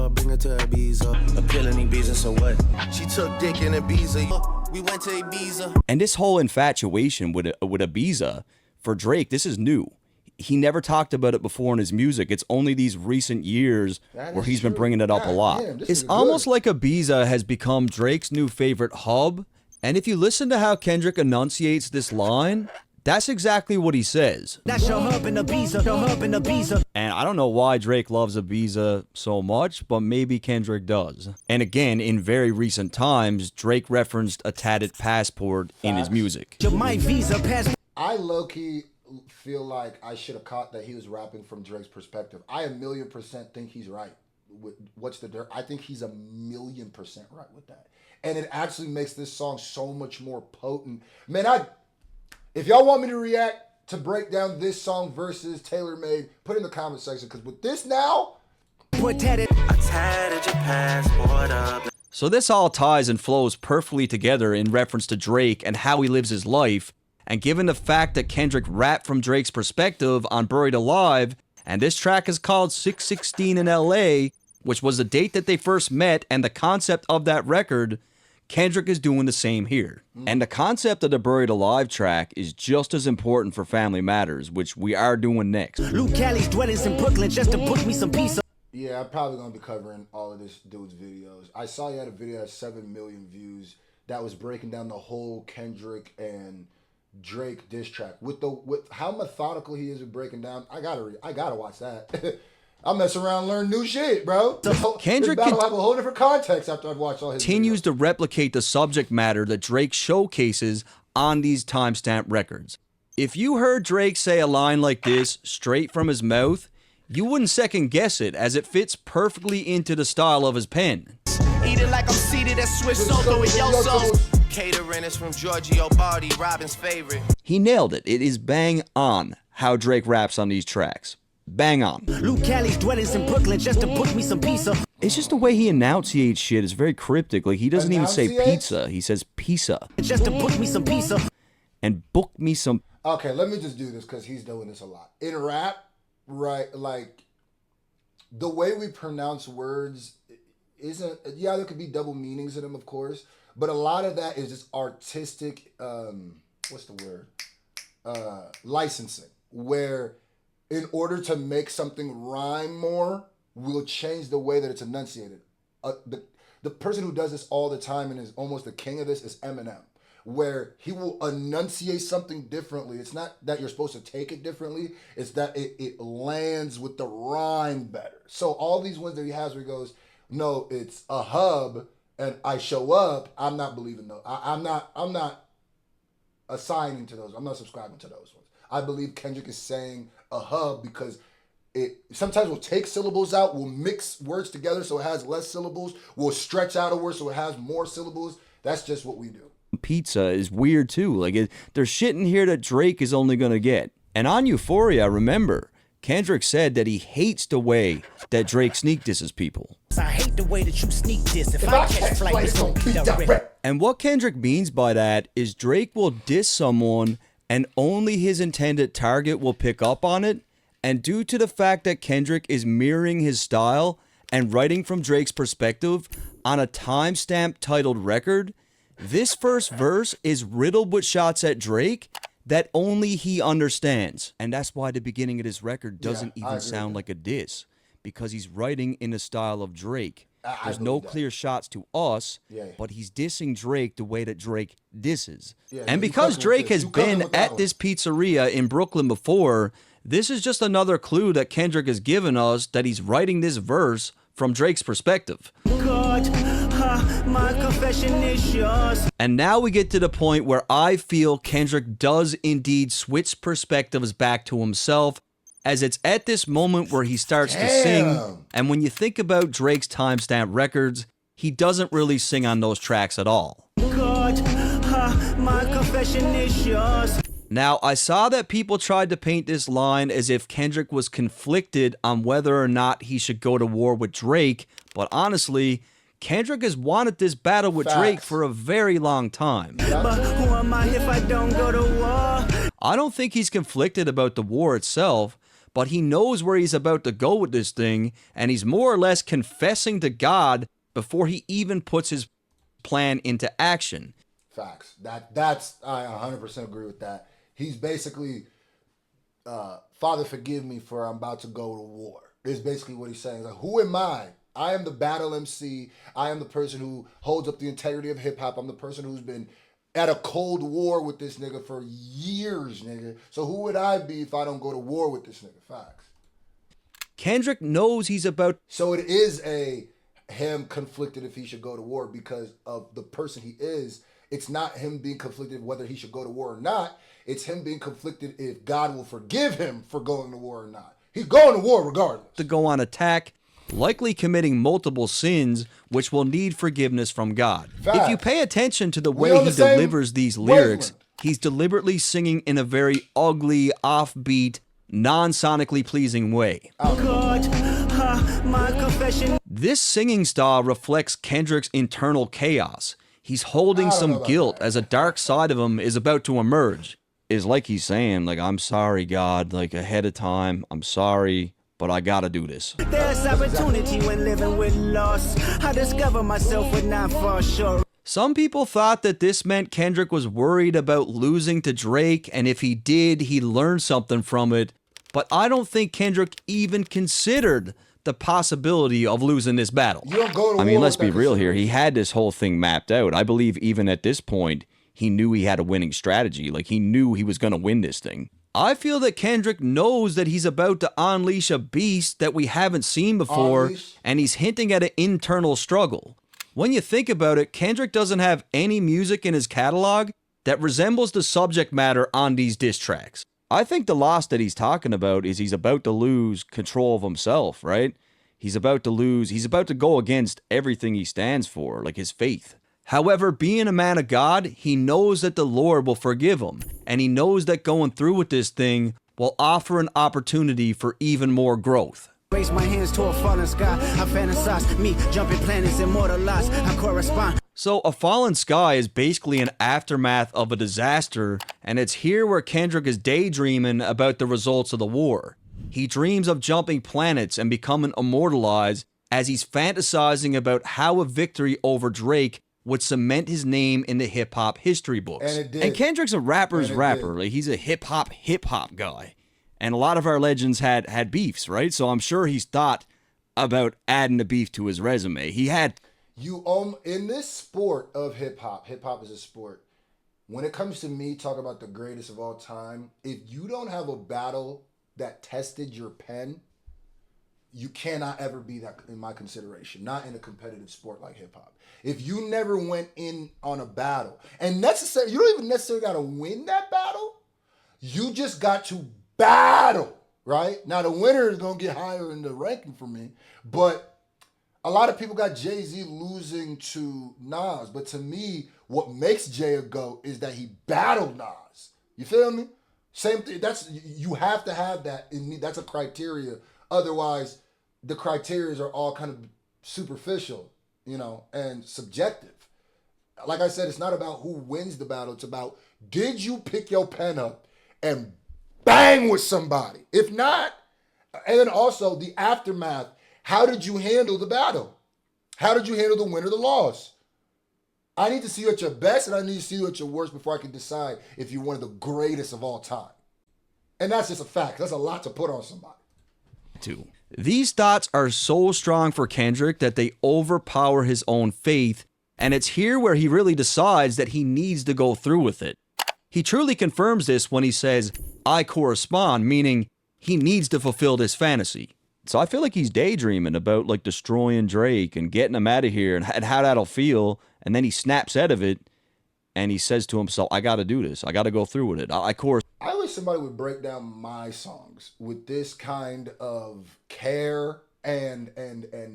Bring her to Ibiza. Appealing Ibiza, so what? She took dick in Ibiza. We went to Ibiza. And this whole infatuation with Ibiza, for Drake, this is new. He never talked about it before in his music. It's only these recent years where he's been bringing it up a lot. It's almost like Ibiza has become Drake's new favorite hub. And if you listen to how Kendrick enunciates this line, that's exactly what he says. That's your hub in Ibiza, your hub in Ibiza. And I don't know why Drake loves Ibiza so much, but maybe Kendrick does. And again, in very recent times, Drake referenced a tatted passport in his music. My visa, passport. I low-key feel like I should have caught that he was rapping from Drake's perspective. I 1,000,000% think he's right with What's the Dirt. I think he's 1,000,000% right with that. And it actually makes this song so much more potent. Man, if y'all want me to react to break down this song versus Taylor Made, put it in the comment section, because with this now, so this all ties and flows perfectly together in reference to Drake and how he lives his life. And given the fact that Kendrick rapped from Drake's perspective on Buried Alive, and this track is called 616 in LA, which was the date that they first met and the concept of that record, Kendrick is doing the same here. And the concept of the Buried Alive track is just as important for Family Matters, which we are doing next. Luke Callie's dwellings in Brooklyn just to book me some pizza. Yeah, I'm probably going to be covering all of this dude's videos. I saw he had a video that had 7 million views that was breaking down the whole Kendrick and Drake diss track. With how methodical he is at breaking down, I gotta watch that. I mess around and learn new shit, bro. Kendrick this battle have a whole different context after I've watched all his continues videos. to replicate the subject matter that Drake showcases on these timestamp records. If you heard Drake say a line like this straight from his mouth, you wouldn't second guess it, as it fits perfectly into the style of his pen. Eating like I'm seated at Swiss Soto with Yosos. Catering is from Giorgio Bardi, Robin's favorite. He nailed it. It is bang on how Drake raps on these tracks. Bang on. Luke Callie's dwellings in Brooklyn just to book me some pizza. It's just the way he enunciates shit is very cryptic. Like, he doesn't even say pizza. He says pizza. Just to book me some pizza. And book me some. Okay, let me just do this because he's doing this a lot. In rap, right, like, the way we pronounce words isn't, yeah, there could be double meanings in them, of course, but a lot of that is just artistic, what's the word? Licensing, where in order to make something rhyme more, we'll change the way that it's enunciated. The person who does this all the time and is almost the king of this is Eminem, where he will enunciate something differently. It's not that you're supposed to take it differently, it's that it lands with the rhyme better. So all these ones that he has where he goes, no, it's a hub and I show up, I'm not believing those. I'm not assigning to those. I'm not subscribing to those ones. I believe Kendrick is saying a hub because it sometimes will take syllables out, will mix words together so it has less syllables, will stretch out a word so it has more syllables. That's just what we do. Pizza is weird too. Like, there's shit in here that Drake is only gonna get. And on Euphoria, remember, Kendrick said that he hates the way that Drake sneak disses people. I hate the way that you sneak this. If I catch flight, it's gonna be direct. And what Kendrick means by that is Drake will diss someone and only his intended target will pick up on it. And due to the fact that Kendrick is mirroring his style and writing from Drake's perspective on a timestamp titled record, this first verse is riddled with shots at Drake that only he understands. And that's why the beginning of this record doesn't even sound like a diss, because he's writing in the style of Drake. There's no clear shots to us, but he's dissing Drake the way that Drake disses. And because Drake has been at this pizzeria in Brooklyn before, this is just another clue that Kendrick has given us that he's writing this verse from Drake's perspective. God, my confession is yours. And now we get to the point where I feel Kendrick does indeed switch perspectives back to himself, as it's at this moment where he starts to sing. And when you think about Drake's timestamp records, he doesn't really sing on those tracks at all. God, my confession is yours. Now, I saw that people tried to paint this line as if Kendrick was conflicted on whether or not he should go to war with Drake, but honestly, Kendrick has wanted this battle with Drake for a very long time. But who am I if I don't go to war? I don't think he's conflicted about the war itself, but he knows where he's about to go with this thing, and he's more or less confessing to God before he even puts his plan into action. Facts. That's I 100% agree with that. He's basically, Father, forgive me for I'm about to go to war. Is basically what he's saying. Like, who am I? I am the battle MC. I am the person who holds up the integrity of hip hop. I'm the person who's been at a cold war with this nigga for years, nigga. So who would I be if I don't go to war with this nigga? Facts. Kendrick knows he's about. So it is him conflicted if he should go to war because of the person he is. It's not him being conflicted whether he should go to war or not. It's him being conflicted if God will forgive him for going to war or not. He's going to war regardless. To go on attack, likely committing multiple sins, which will need forgiveness from God. Facts. If you pay attention to the way he delivers these lyrics, he's deliberately singing in a very ugly, offbeat, non-sonically pleasing way. God, my confession. This singing style reflects Kendrick's internal chaos. He's holding some guilt as a dark side of him is about to emerge. It's like he's saying, like, I'm sorry, God, like ahead of time, I'm sorry, but I gotta do this. There's opportunity when living with loss. I discover myself would not fall short. Some people thought that this meant Kendrick was worried about losing to Drake, and if he did, he'd learn something from it. But I don't think Kendrick even considered the possibility of losing this battle. You don't go to I mean, war let's with be that real here. He had this whole thing mapped out. I believe even at this point, he knew he had a winning strategy. Like, he knew he was going to win this thing. I feel that Kendrick knows that he's about to unleash a beast that we haven't seen before, and he's hinting at an internal struggle. When you think about it, Kendrick doesn't have any music in his catalog that resembles the subject matter on these diss tracks. I think the loss that he's talking about is he's about to lose control of himself, right? He's about to go against everything he stands for, like his faith. However, being a man of God, he knows that the Lord will forgive him, and he knows that going through with this thing will offer an opportunity for even more growth. Raise my hands to a fallen sky. I fantasize me jumping planets, immortalized. I correspond. So A Fallen Sky is basically an aftermath of a disaster, and it's here where Kendrick is daydreaming about the results of the war. He dreams of jumping planets and becoming immortalized as he's fantasizing about how a victory over Drake would cement his name in the hip-hop history books. And it did. And Kendrick's a rapper's rapper. Like, he's a hip-hop guy. And a lot of our legends had beefs, right? So I'm sure he's thought about adding the beef to his resume. He had... in this sport of hip-hop is a sport. When it comes to me talking about the greatest of all time, if you don't have a battle that tested your pen, you cannot ever be that in my consideration, not in a competitive sport like hip-hop. If you never went in on a battle, and you don't even necessarily got to win that battle, you just got to battle, right? Now, the winner is going to get higher in the ranking for me, but a lot of people got Jay-Z losing to Nas, but to me, what makes Jay a GOAT is that he battled Nas. You feel me? Same thing. You have to have that in me. That's a criteria. Otherwise, the criteria are all kind of superficial, and subjective. Like I said, it's not about who wins the battle. It's about, did you pick your pen up and bang with somebody? If not, and then also the aftermath. How did you handle the battle? How did you handle the win or the loss? I need to see you at your best, and I need to see you at your worst before I can decide if you're one of the greatest of all time. And that's just a fact. That's a lot to put on somebody. These thoughts are so strong for Kendrick that they overpower his own faith, and it's here where he really decides that he needs to go through with it. He truly confirms this when he says, I correspond, meaning he needs to fulfill this fantasy. So I feel like he's daydreaming about like destroying Drake and getting him out of here and how that'll feel. And then he snaps out of it and he says to himself, I got to do this. I got to go through with it. I wish somebody would break down my songs with this kind of care and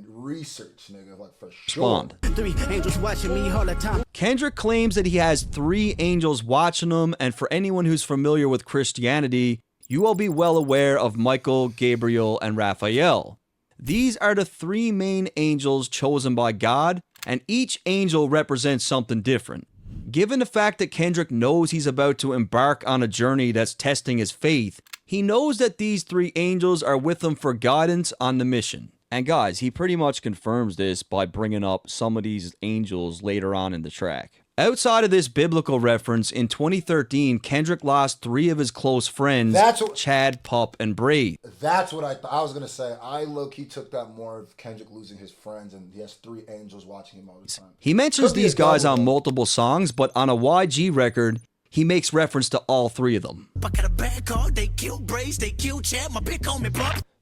research, nigga, like for sure. 3 angels watching me all the time. Kendrick claims that he has 3 angels watching him. And for anyone who's familiar with Christianity, you will be well aware of Michael, Gabriel, and Raphael. These are the 3 main angels chosen by God, and each angel represents something different. Given the fact that Kendrick knows he's about to embark on a journey that's testing his faith, he knows that these 3 angels are with him for guidance on the mission. And guys, he pretty much confirms this by bringing up some of these angels later on in the track. Outside of this biblical reference, in 2013, Kendrick lost 3 of his close friends, Chad, Pup, and Braid. That's what I thought. I was going to say, I low-key took that more of Kendrick losing his friends, and he has 3 angels watching him all the time. He mentions these guys on multiple songs, but on a YG record, he makes reference to all 3 of them.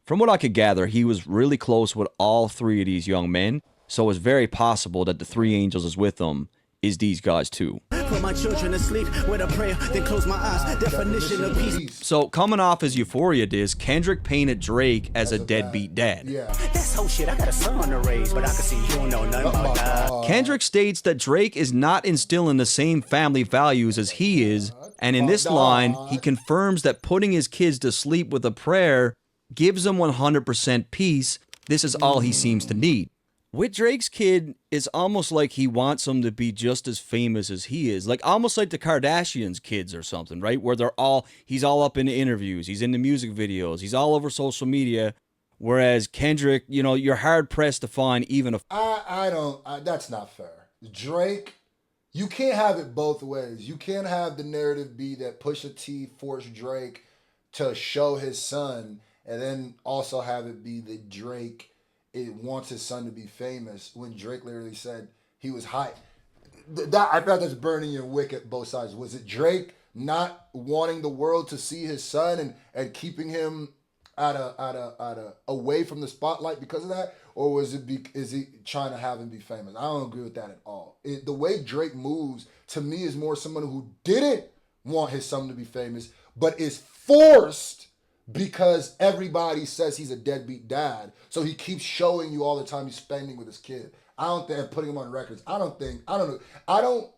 From what I could gather, he was really close with all 3 of these young men, so it's very possible that the 3 angels is with him is these guys too. Put my children to sleep with a prayer, then close my eyes. Definition of peace. So coming off his Euphoria disc, Kendrick painted Drake as a deadbeat dad. Yeah. That's whole shit. I got a son to raise, but I can see you don't know nothing about that. Kendrick states that Drake is not instilling the same family values as he is, and in this line, he confirms that putting his kids to sleep with a prayer gives them 100% peace. This is all he seems to need. With Drake's kid, it's almost like he wants them to be just as famous as he is. Like almost like the Kardashians' kids or something, right? Where he's all up in the interviews, he's in the music videos, he's all over social media. Whereas Kendrick, you're hard pressed to find even a... that's not fair. Drake you can't have it both ways. You can't have the narrative be that Pusha T forced Drake to show his son, and then also have it be that Drake wants his son to be famous when Drake literally said he was hype. I thought that's burning your wick at both sides. Was it Drake not wanting the world to see his son and keeping him away from the spotlight because of that, or is he trying to have him be famous? I don't agree with that at all. The way Drake moves to me is more someone who didn't want his son to be famous, but is forced because everybody says he's a deadbeat dad, so he keeps showing you all the time he's spending with his kid. I don't think, putting him on records. I don't know.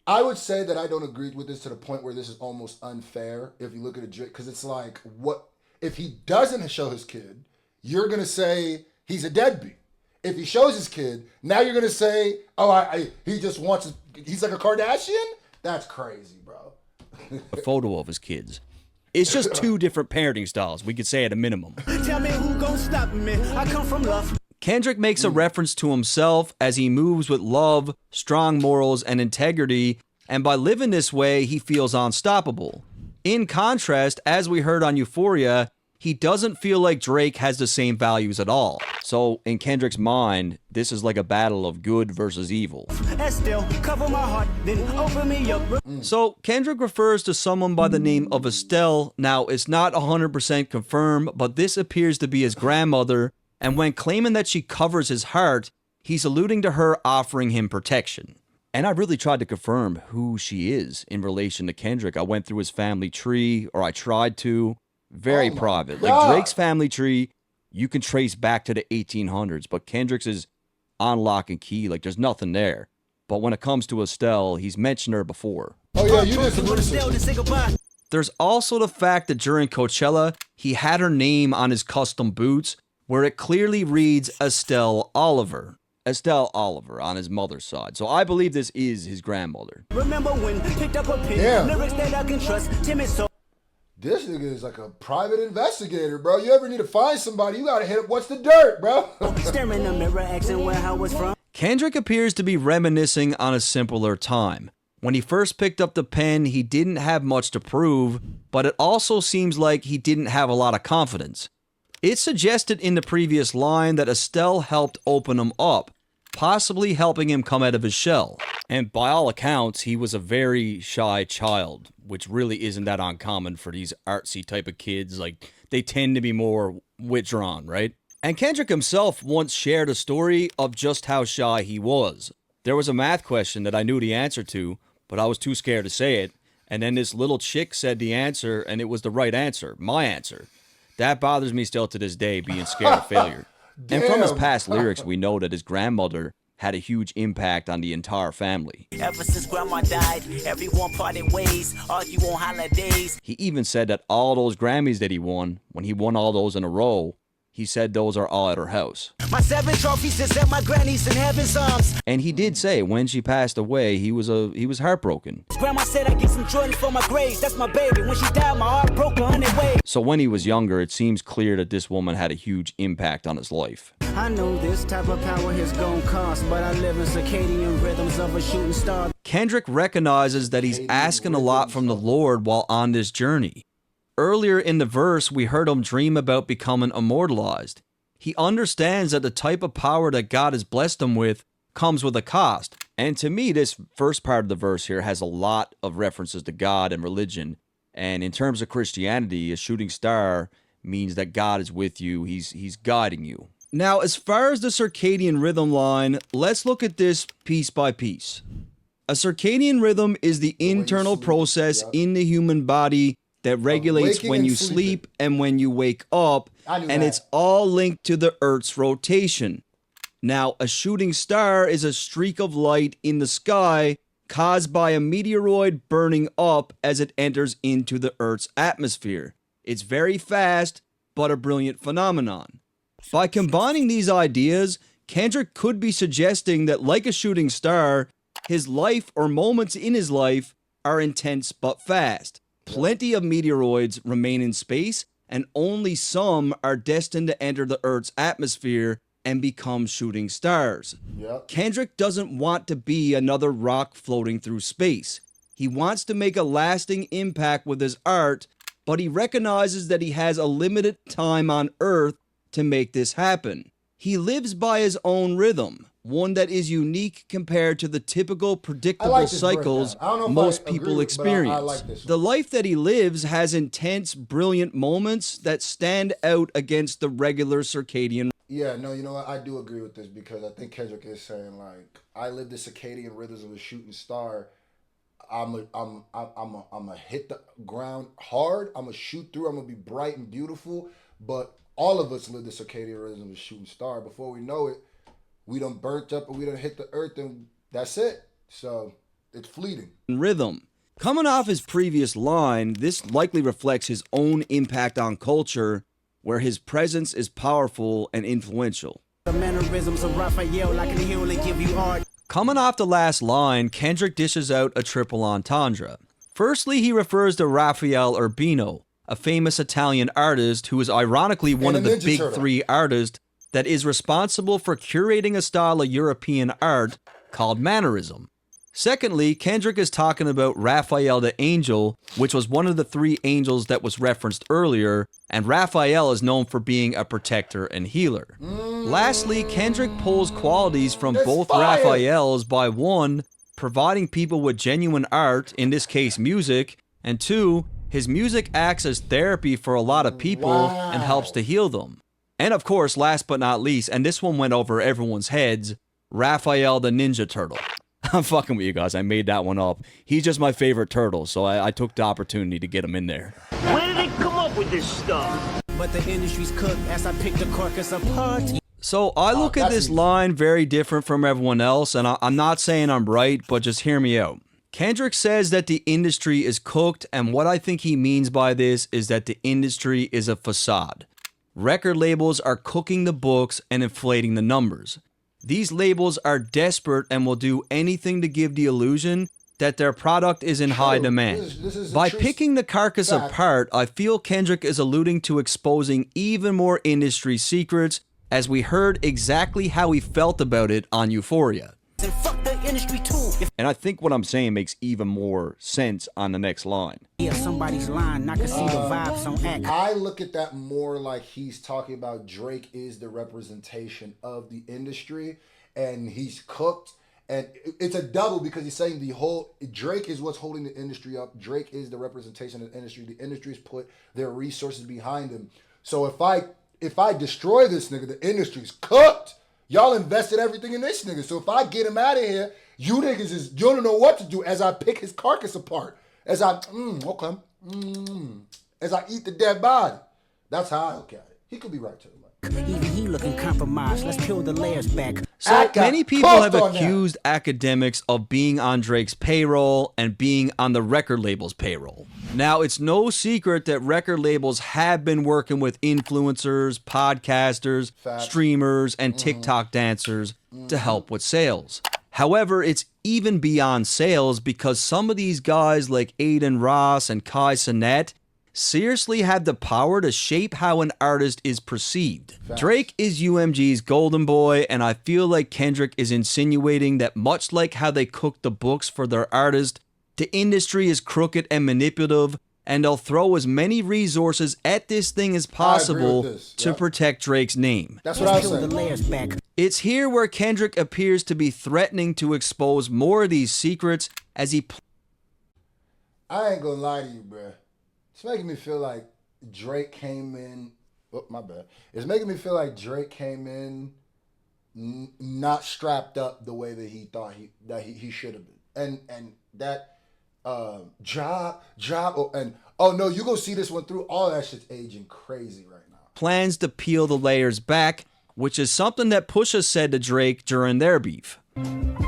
I would say that I don't agree with this to the point where this is almost unfair if you look at it, because it's like, what if he doesn't show his kid? You're gonna say he's a deadbeat. If he shows his kid, now you're gonna say, oh, he just wants. He's like a Kardashian. That's crazy, bro. A photo of his kids. It's just two different parenting styles, we could say at a minimum. Tell me who gon' stop me. I come from love. Kendrick makes a reference to himself as he moves with love, strong morals, and integrity, and by living this way, he feels unstoppable. In contrast, as we heard on Euphoria, he doesn't feel like Drake has the same values at all. So, in Kendrick's mind, this is like a battle of good versus evil. Cover my heart, then open me up. So, Kendrick refers to someone by the name of Estelle. Now, it's not 100% confirmed, but this appears to be his grandmother, and when claiming that she covers his heart, he's alluding to her offering him protection. And I really tried to confirm who she is in relation to Kendrick. I went through his family tree, or I tried to. Very private. God. Like Drake's family tree, you can trace back to the 1800s, but Kendrick's is on lock and key. Like, there's nothing there. But when it comes to Estelle, he's mentioned her before. Oh yeah, you did some research. There's also the fact that during Coachella, he had her name on his custom boots, where it clearly reads Estelle Oliver. Estelle Oliver on his mother's side. So I believe this is his grandmother. Remember when picked up a pen, lyrics that I can trust, timid so. This nigga is like a private investigator, bro. You ever need to find somebody, you gotta hit up, what's the dirt, bro? Staring in the mirror, asking where I was from. Kendrick appears to be reminiscing on a simpler time. When he first picked up the pen, he didn't have much to prove, but it also seems like he didn't have a lot of confidence. It's suggested in the previous line that Estelle helped open him up, possibly helping him come out of his shell. And by all accounts, he was a very shy child, which really isn't that uncommon for these artsy type of kids. Like, they tend to be more withdrawn, right? And Kendrick himself once shared a story of just how shy he was. There was a math question that I knew the answer to, but I was too scared to say it. And then this little chick said the answer, and it was the right answer, my answer. That bothers me still to this day, being scared of failure. And from his past lyrics, we know that his grandmother had a huge impact on the entire family. Ever since grandma died, everyone parted ways, argue on holidays. He even said that all those Grammys that he won, when he won all those in a row, he said those are all at her house. My 7 trophies is at my granny's in heaven's arms. And he did say when she passed away, he was heartbroken. Grandma said I get some Jordans for my grades. That's my baby. When she died, my heart broke 100 ways. So when he was younger, it seems clear that this woman had a huge impact on his life. I know this type of power is gonna cost, but I live in circadian rhythms of a shooting star. Kendrick recognizes that he's asking a lot from the Lord while on this journey. Earlier in the verse, we heard him dream about becoming immortalized. He understands that the type of power that God has blessed him with comes with a cost. And to me, this first part of the verse here has a lot of references to God and religion. And in terms of Christianity, a shooting star means that God is with you. He's guiding you. Now, as far as the circadian rhythm line, let's look at this piece by piece. A circadian rhythm is the internal process in the human body that regulates when you sleep and when you wake up, and it's all linked to the Earth's rotation. Now, a shooting star is a streak of light in the sky caused by a meteoroid burning up as it enters into the Earth's atmosphere. It's very fast, but a brilliant phenomenon. By combining these ideas, Kendrick could be suggesting that, like a shooting star, his life or moments in his life are intense but fast. Plenty of meteoroids remain in space, and only some are destined to enter the Earth's atmosphere and become shooting stars. Yep. Kendrick doesn't want to be another rock floating through space. He wants to make a lasting impact with his art, but he recognizes that he has a limited time on Earth to make this happen. He lives by his own rhythm, one that is unique compared to the typical predictable cycles most people experience. The life that he lives has intense, brilliant moments that stand out against the regular circadian. Yeah, no, you know what? I do agree with this because I think Kendrick is saying, like, I live the circadian rhythms of a shooting star. I'm a hit the ground hard. I'm a shoot through. I'm gonna be bright and beautiful. But all of us live the circadian rhythm of a shooting star. Before we know it, we done burnt up and we done hit the earth, and that's it. So it's fleeting. Rhythm. Coming off his previous line, this likely reflects his own impact on culture, where his presence is powerful and influential. The mannerisms of Raphael, I can heal and give you art. Coming off the last line, Kendrick dishes out a triple entendre. Firstly, he refers to Raphael Urbino, a famous Italian artist who is ironically one of the big three artists that is responsible for curating a style of European art called mannerism. Secondly, Kendrick is talking about Raphael the Angel, which was one of the three angels that was referenced earlier, and Raphael is known for being a protector and healer. Lastly, Kendrick pulls qualities from both Raphaels by 1, providing people with genuine art, in this case music, and 2, his music acts as therapy for a lot of people and helps to heal them. And of course, last but not least, and this one went over everyone's heads, Raphael the Ninja Turtle. I'm fucking with you guys, I made that one up. He's just my favorite turtle, so I took the opportunity to get him in there. Where did they come up with this stuff? But the industry's cooked as I pick the carcass apart. So I look at this line very different from everyone else, and I'm not saying I'm right, but just hear me out. Kendrick says that the industry is cooked, and what I think he means by this is that the industry is a facade. Record labels are cooking the books and inflating the numbers. These labels are desperate and will do anything to give the illusion that their product is in high demand. This is By picking the carcass apart, I feel Kendrick is alluding to exposing even more industry secrets, as we heard exactly how he felt about it on Euphoria. And fuck the industry too. And I think what I'm saying makes even more sense on the next line. Yeah, somebody's line, I can see the vibes on act. I look at that more like he's talking about Drake is the representation of the industry, and he's cooked. And it's a double because he's saying the whole Drake is what's holding the industry up. Drake is the representation of the industry. The industry's put their resources behind him. So if I destroy this nigga, the industry's cooked. Y'all invested everything in this nigga. So if I get him out of here, you niggas you don't know what to do as I pick his carcass apart. As I as I eat the dead body. That's how I look at it. He could be right too. Even he looking compromised. Let's peel the layers back. So many people have accused academics of being on Drake's payroll and being on the record label's payroll. Now, it's no secret that record labels have been working with influencers, podcasters, streamers, and TikTok dancers to help with sales. However, it's even beyond sales because some of these guys like Aiden Ross and Kai Cenat seriously have the power to shape how an artist is perceived. Drake is UMG's golden boy, and I feel like Kendrick is insinuating that much like how they cook the books for their artist, the industry is crooked and manipulative, and they'll throw as many resources at this thing as possible to protect Drake's name. That's what I was saying. It's here where Kendrick appears to be threatening to expose more of these secrets as he... I ain't gonna lie to you, bruh. It's making me feel like Drake came in. Oh, my bad. It's making me feel like Drake came in not strapped up the way that he thought he should have been, and that job, and oh no, you gonna see this one through. All that shit's aging crazy right now. Plans to peel the layers back, which is something that Pusha said to Drake during their beef.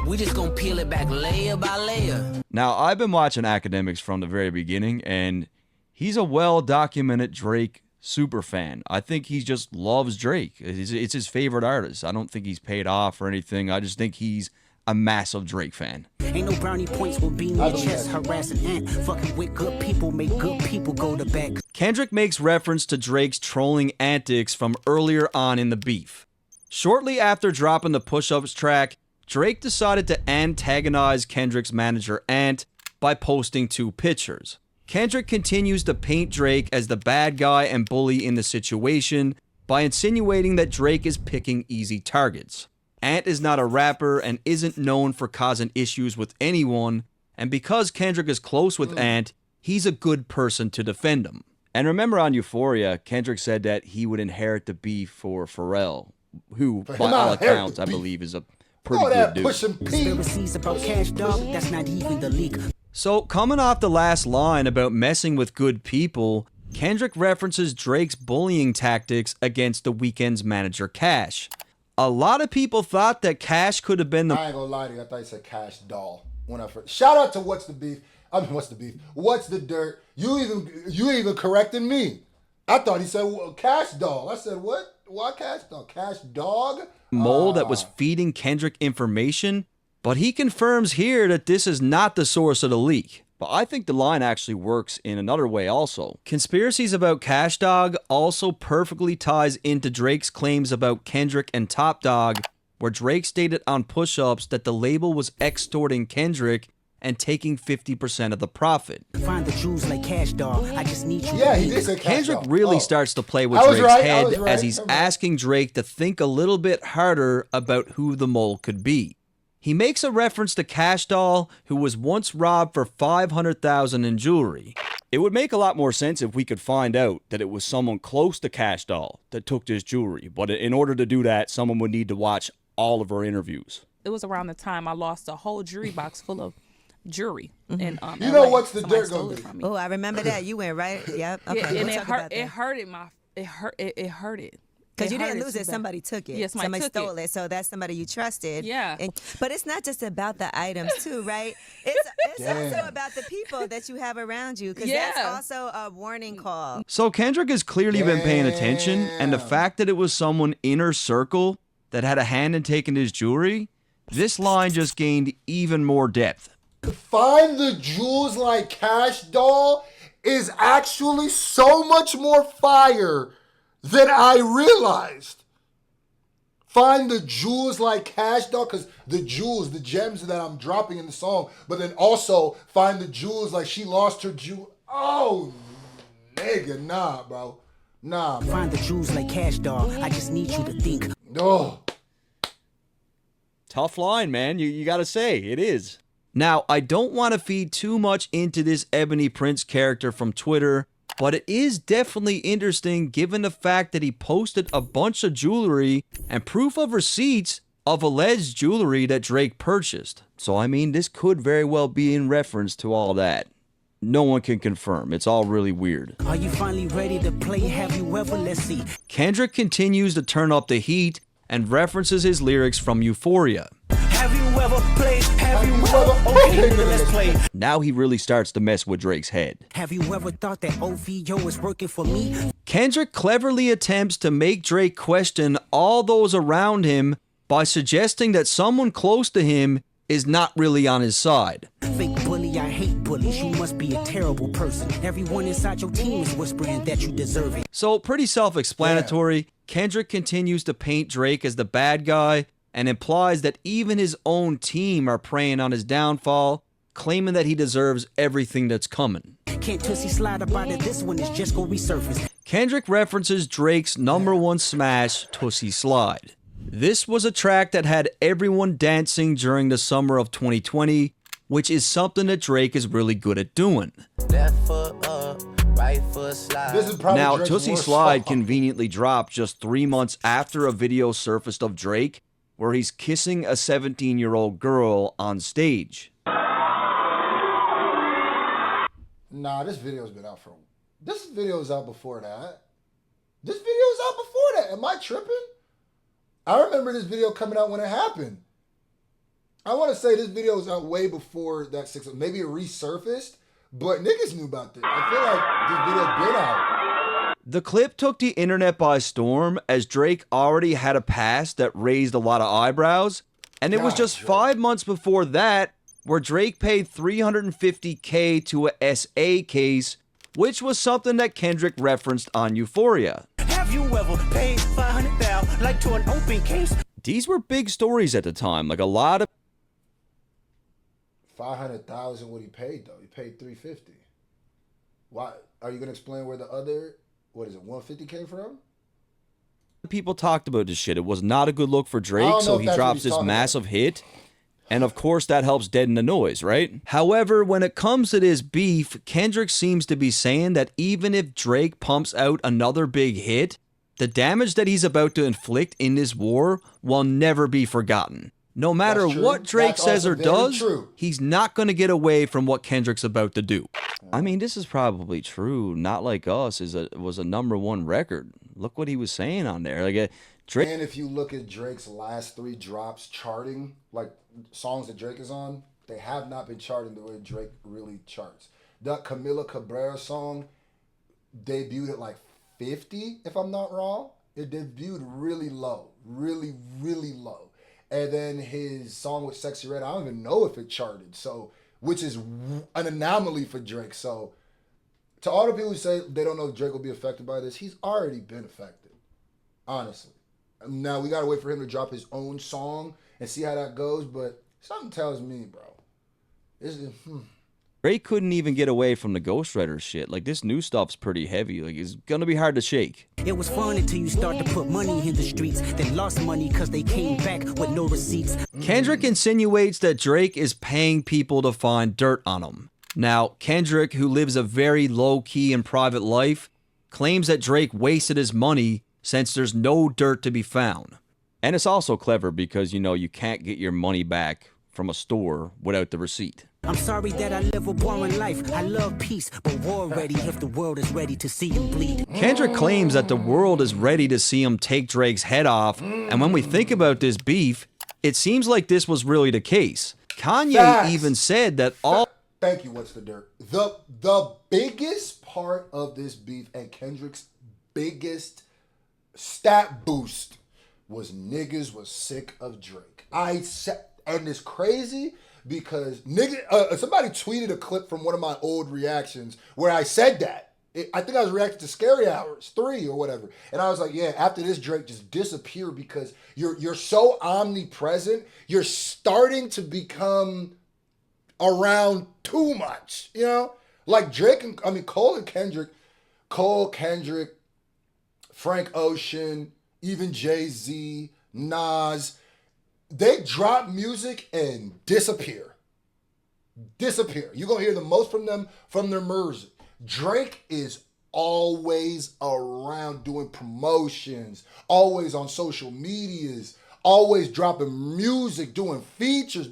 We just gonna peel it back layer by layer. Now, I've been watching Academics from the very beginning, and he's a well-documented Drake super fan. I think he just loves Drake. It's his favorite artist. I don't think he's paid off or anything. I just think he's a massive Drake fan. Ain't no brownie points will be in your chest, harassing ant. Fucking with good people, make good people go to bed. Kendrick makes reference to Drake's trolling antics from earlier on in the beef. Shortly after dropping the push-ups track, Drake decided to antagonize Kendrick's manager Ant by posting 2 pictures. Kendrick continues to paint Drake as the bad guy and bully in the situation by insinuating that Drake is picking easy targets. Ant is not a rapper and isn't known for causing issues with anyone, and because Kendrick is close with Ant, he's a good person to defend him. And remember on Euphoria, Kendrick said that he would inherit the beef for Pharrell, who, by all accounts, I believe is a pretty good dude. About cash, dog, that's not even the leak. So, coming off the last line about messing with good people, Kendrick references Drake's bullying tactics against The Weeknd's manager Cash. A lot of people thought that Cash could have been the... I ain't gonna lie to you, I thought you said Cash Doll. When I first... Shout out to What's the Beef. What's the beef? What's the dirt? You even corrected me. I thought he said Cash Doll. I said, what? Why Cash Doll? Cash Dog? Mole that was feeding Kendrick information, but he confirms here that this is not the source of the leak. But I think the line actually works in another way also. Conspiracies about Cash Dog also perfectly ties into Drake's claims about Kendrick and Top Dog, where Drake stated on push-ups that the label was extorting Kendrick and taking 50% of the profit. Find the jewels like Cash Dog. I just need you. Yeah, he did say Cash Kendrick Dog. really starts to play with Drake's head as he's asking Drake to think a little bit harder about who the mole could be. He makes a reference to Cash Doll, who was once robbed for $500,000 in jewelry. It would make a lot more sense if we could find out that it was someone close to Cash Doll that took this jewelry. But in order to do that, someone would need to watch all of our interviews. It was around the time I lost a whole jewelry box full of jewelry. And you know what's the dirt gonna be? Oh, I remember that. You went right. Yep. Okay. Yeah, and we'll it talk hurt. about It that. hurted my. It hurt. It hurted. Because you didn't hurted lose so it, bad. somebody took it. Yeah, somebody took stole it. So that's somebody you trusted. Yeah. But it's not just about the items too, right? It's also about the people that you have around you. Because that's also a warning call. So Kendrick has clearly been paying attention, and the fact that it was someone inner circle that had a hand in taking his jewelry, this line just gained even more depth. Find the jewels like Cash Doll is actually so much more fire than I realized. Find the jewels like Cash Doll, because the jewels, the gems that I'm dropping in the song, but then also find the jewels like she lost her jewel. Oh, nigga, nah, bro. Nah, bro. Find the jewels like Cash Dog. I just need you to think. Oh. Tough line, man. You gotta say, it is. Now, I don't want to feed too much into this Ebony Prince character from Twitter, but it is definitely interesting given the fact that he posted a bunch of jewelry and proof of receipts of alleged jewelry that Drake purchased. So, I mean, this could very well be in reference to all that. No one can confirm. It's all really weird. Are you finally ready to play? Have you ever? Let's see. Kendrick continues to turn up the heat and references his lyrics from Euphoria. Have you ever played? Have you ever? Okay, let's play. Now he really starts to mess with Drake's head. Have you ever thought that OVO is working for me? Kendrick cleverly attempts to make Drake question all those around him by suggesting that someone close to him is not really on his side. Fake bully, I hate bullies. You must be a terrible person. Everyone inside your team is whispering that you deserve it. So pretty self-explanatory. Yeah. Kendrick continues to paint Drake as the bad guy and implies that even his own team are preying on his downfall, claiming that he deserves everything that's coming. Can't Tootsie slide about it, this one is just gonna resurface. Kendrick references Drake's #1 smash, Tootsie Slide. This was a track that had everyone dancing during the summer of 2020, which is something that Drake is really good at doing. Left foot up, right foot slide. This is probably now, Drake's Tootsie worst Slide song. conveniently dropped just 3 months after a video surfaced of Drake where he's kissing a 17-year-old girl on stage. Nah, this video's been out for... This video's out before that. This video's out before that. Am I tripping? I remember this video coming out when it happened. I want to say this video was out way before that 6. Maybe it resurfaced, but niggas knew about this. I feel like this video been out. The clip took the internet by storm as Drake already had a past that raised a lot of eyebrows, and it was just 5 months before that where Drake paid $350K to a SA case, which was something that Kendrick referenced on Euphoria. Have you ever paid $500,000? like to an open case. These were big stories at the time. Like a lot of 500,000 what he paid though. He paid 350. Why are you gonna explain where the other 150 came from? people talked about this shit. It was not a good look for Drake, so he drops this massive hit. And of course, that helps deaden the noise, right? However, when it comes to this beef, Kendrick seems to be saying that even if Drake pumps out another big hit, the damage that he's about to inflict in this war will never be forgotten. No matter what Drake says or does, he's not going to get away from what Kendrick's about to do. I mean, this is probably true. Not Like Us was a #1 record. Look what he was saying on there. Like Drake. And if you look at Drake's last 3 drops charting, like songs that Drake is on, they have not been charting the way Drake really charts. That Camila Cabello song debuted at like 50, if I'm not wrong. It debuted really low, really, really low. And then his song with Sexy Red, I don't even know if it charted. So, which is an anomaly for Drake. So, to all the people who say they don't know if Drake will be affected by this, he's already been affected. Honestly. Now, we got to wait for him to drop his own song and see how that goes. But something tells me, bro. Drake couldn't even get away from the ghostwriter shit. Like, this new stuff's pretty heavy. Like, it's gonna be hard to shake. It was fun until you start to put money in the streets. Then lost money because they came back with no receipts. Kendrick insinuates that Drake is paying people to find dirt on him. Now, Kendrick, who lives a very low-key and private life, claims that Drake wasted his money since there's no dirt to be found. And it's also clever because, you know, you can't get your money back from a store without the receipt. I'm sorry that I live a boring life. I love peace, but war ready if the world is ready to see him bleed. Kendrick claims that the world is ready to see him take Drake's head off, and when we think about this beef, it seems like this was really the case. Kanye even said that all... Thank you, What's the Dirt? The biggest part of this beef and Kendrick's biggest stat boost was niggas was sick of Drake. I said, and it's crazy because somebody tweeted a clip from one of my old reactions where I said that. I think I was reacting to Scary Hours 3 or whatever. And I was like, yeah, after this, Drake just disappeared because you're so omnipresent. You're starting to become around too much, you know? Like Drake and, Cole, Kendrick, Frank Ocean, even Jay-Z, Nas, they drop music and disappear. You're going to hear the most from them from their music. Drake is always around doing promotions, always on social medias, always dropping music, doing features,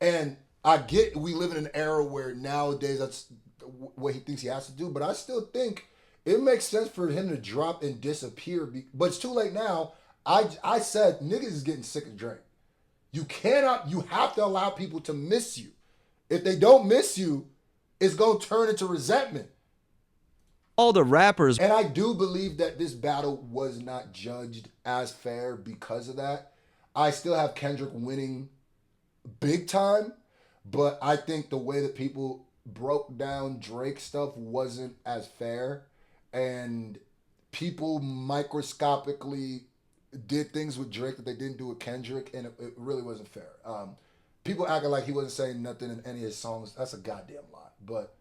and I get we live in an era where nowadays that's what he thinks he has to do, but I still think it makes sense for him to drop and disappear. But it's too late now. I said niggas is getting sick of Drake. You have to allow people to miss you. If they don't miss you, it's going to turn into resentment. All the rappers. And I do believe that this battle was not judged as fair because of that. I still have Kendrick winning big time, but I think the way that people broke down Drake stuff wasn't as fair. And people microscopically did things with Drake that they didn't do with Kendrick, and it really wasn't fair. People acting like he wasn't saying nothing in any of his songs. That's a goddamn lie. But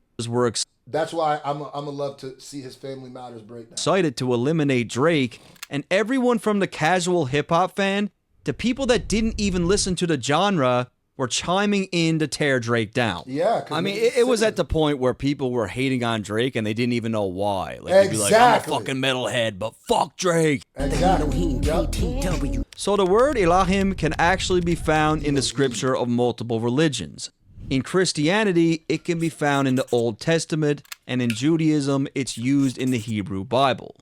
that's why I'm a love to see his Family Matters breakdown. Excited to eliminate Drake, and everyone from the casual hip-hop fan to people that didn't even listen to the genre were chiming in to tear Drake down. Yeah. I mean, it was at the point where people were hating on Drake and they didn't even know why. Like, they'd be like, I'm a fucking metalhead, but fuck Drake. Exactly. So the word Elohim can actually be found in the scripture of multiple religions. In Christianity, it can be found in the Old Testament, and in Judaism, it's used in the Hebrew Bible.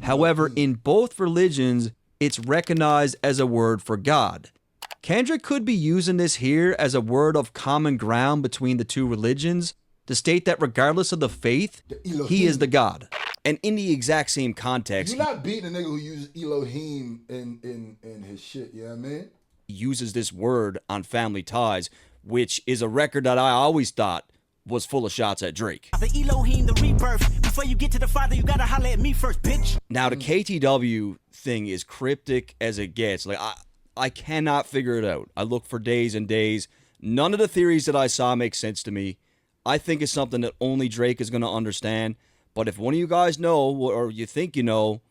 However, in both religions, it's recognized as a word for God. Kendrick could be using this here as a word of common ground between the two religions to state that regardless of the faith, he is the God. And in the exact same context, you're not beating a nigga who uses Elohim in his shit, you know what I mean? He uses this word on Family Ties, which is a record that I always thought was full of shots at Drake. The Elohim, the rebirth. Before you get to the Father, you gotta holler at me first, bitch. Now, the KTW everything is cryptic as it gets. Like I cannot figure it out. I look for days and days. None of the theories that I saw make sense to me. I think it's something that only Drake is going to understand. But if one of you guys know, or you think you know,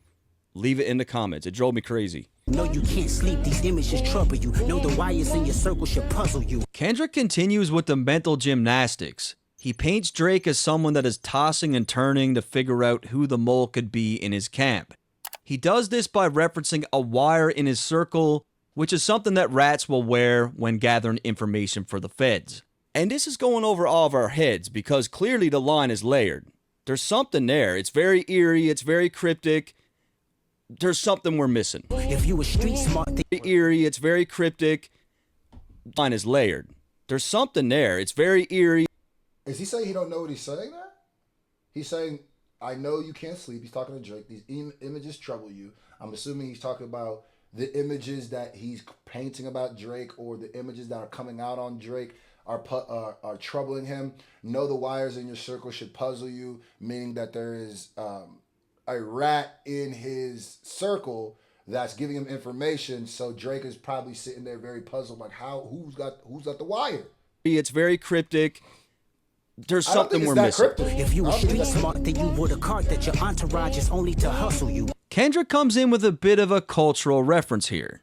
leave it in the comments. It drove me crazy. No, you can't sleep. These images trouble you. No, the wires in your circle should puzzle you. Kendrick continues with the mental gymnastics. He paints Drake as someone that is tossing and turning to figure out who the mole could be in his camp. He does this by referencing a wire in his circle, which is something that rats will wear when gathering information for the feds. And this is going over all of our heads because clearly the line is layered. There's something there. It's very eerie. It's very cryptic. There's something we're missing. If you were street smart, eerie. It's very cryptic. The line is layered. There's something there. It's very eerie. Is he saying he don't know what he's saying there? He's saying, I know you can't sleep. He's talking to Drake. These images trouble you. I'm assuming he's talking about the images that he's painting about Drake or the images that are coming out on Drake are troubling him. Know the wires in your circle should puzzle you, meaning that there is a rat in his circle that's giving him information. So Drake is probably sitting there very puzzled, like who's got the wire? It's very cryptic. There's something we're missing. If you were street smart, then you would have caught that your entourage is only to hustle you. Kendrick comes in with a bit of a cultural reference here.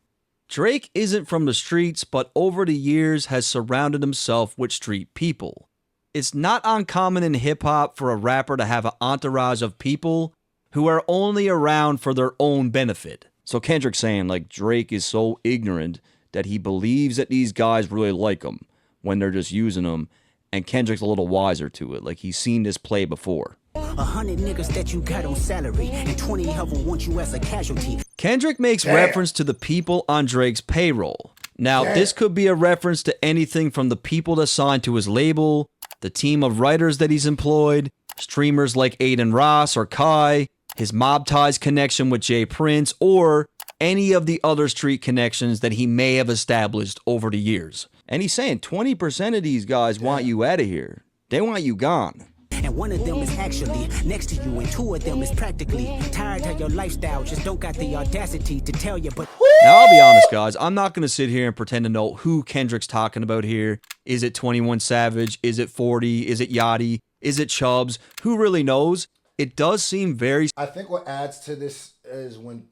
Drake isn't from the streets, but over the years has surrounded himself with street people. It's not uncommon in hip-hop for a rapper to have an entourage of people who are only around for their own benefit. So Kendrick's saying, like, Drake is so ignorant that he believes that these guys really like him when they're just using him, and Kendrick's a little wiser to it. Like, he's seen this play before. 100 niggas that you got on salary, and 20 of them want you as a casualty. Kendrick makes reference to the people on Drake's payroll. Now, this could be a reference to anything from the people that signed to his label, the team of writers that he's employed, streamers like Aiden Ross or Kai, his mob ties connection with Jay Prince, or any of the other street connections that he may have established over the years. And he's saying 20% of these guys want you out of here. They want you gone. And one of them is actually next to you, and two of them is practically tired of your lifestyle, just don't got the audacity to tell you. But now, I'll be honest, guys, I'm not going to sit here and pretend to know who Kendrick's talking about here. Is it 21 Savage? Is it 40? Is it Yachty? Is it Chubbs? Who really knows? It does seem very... I think what adds to this is when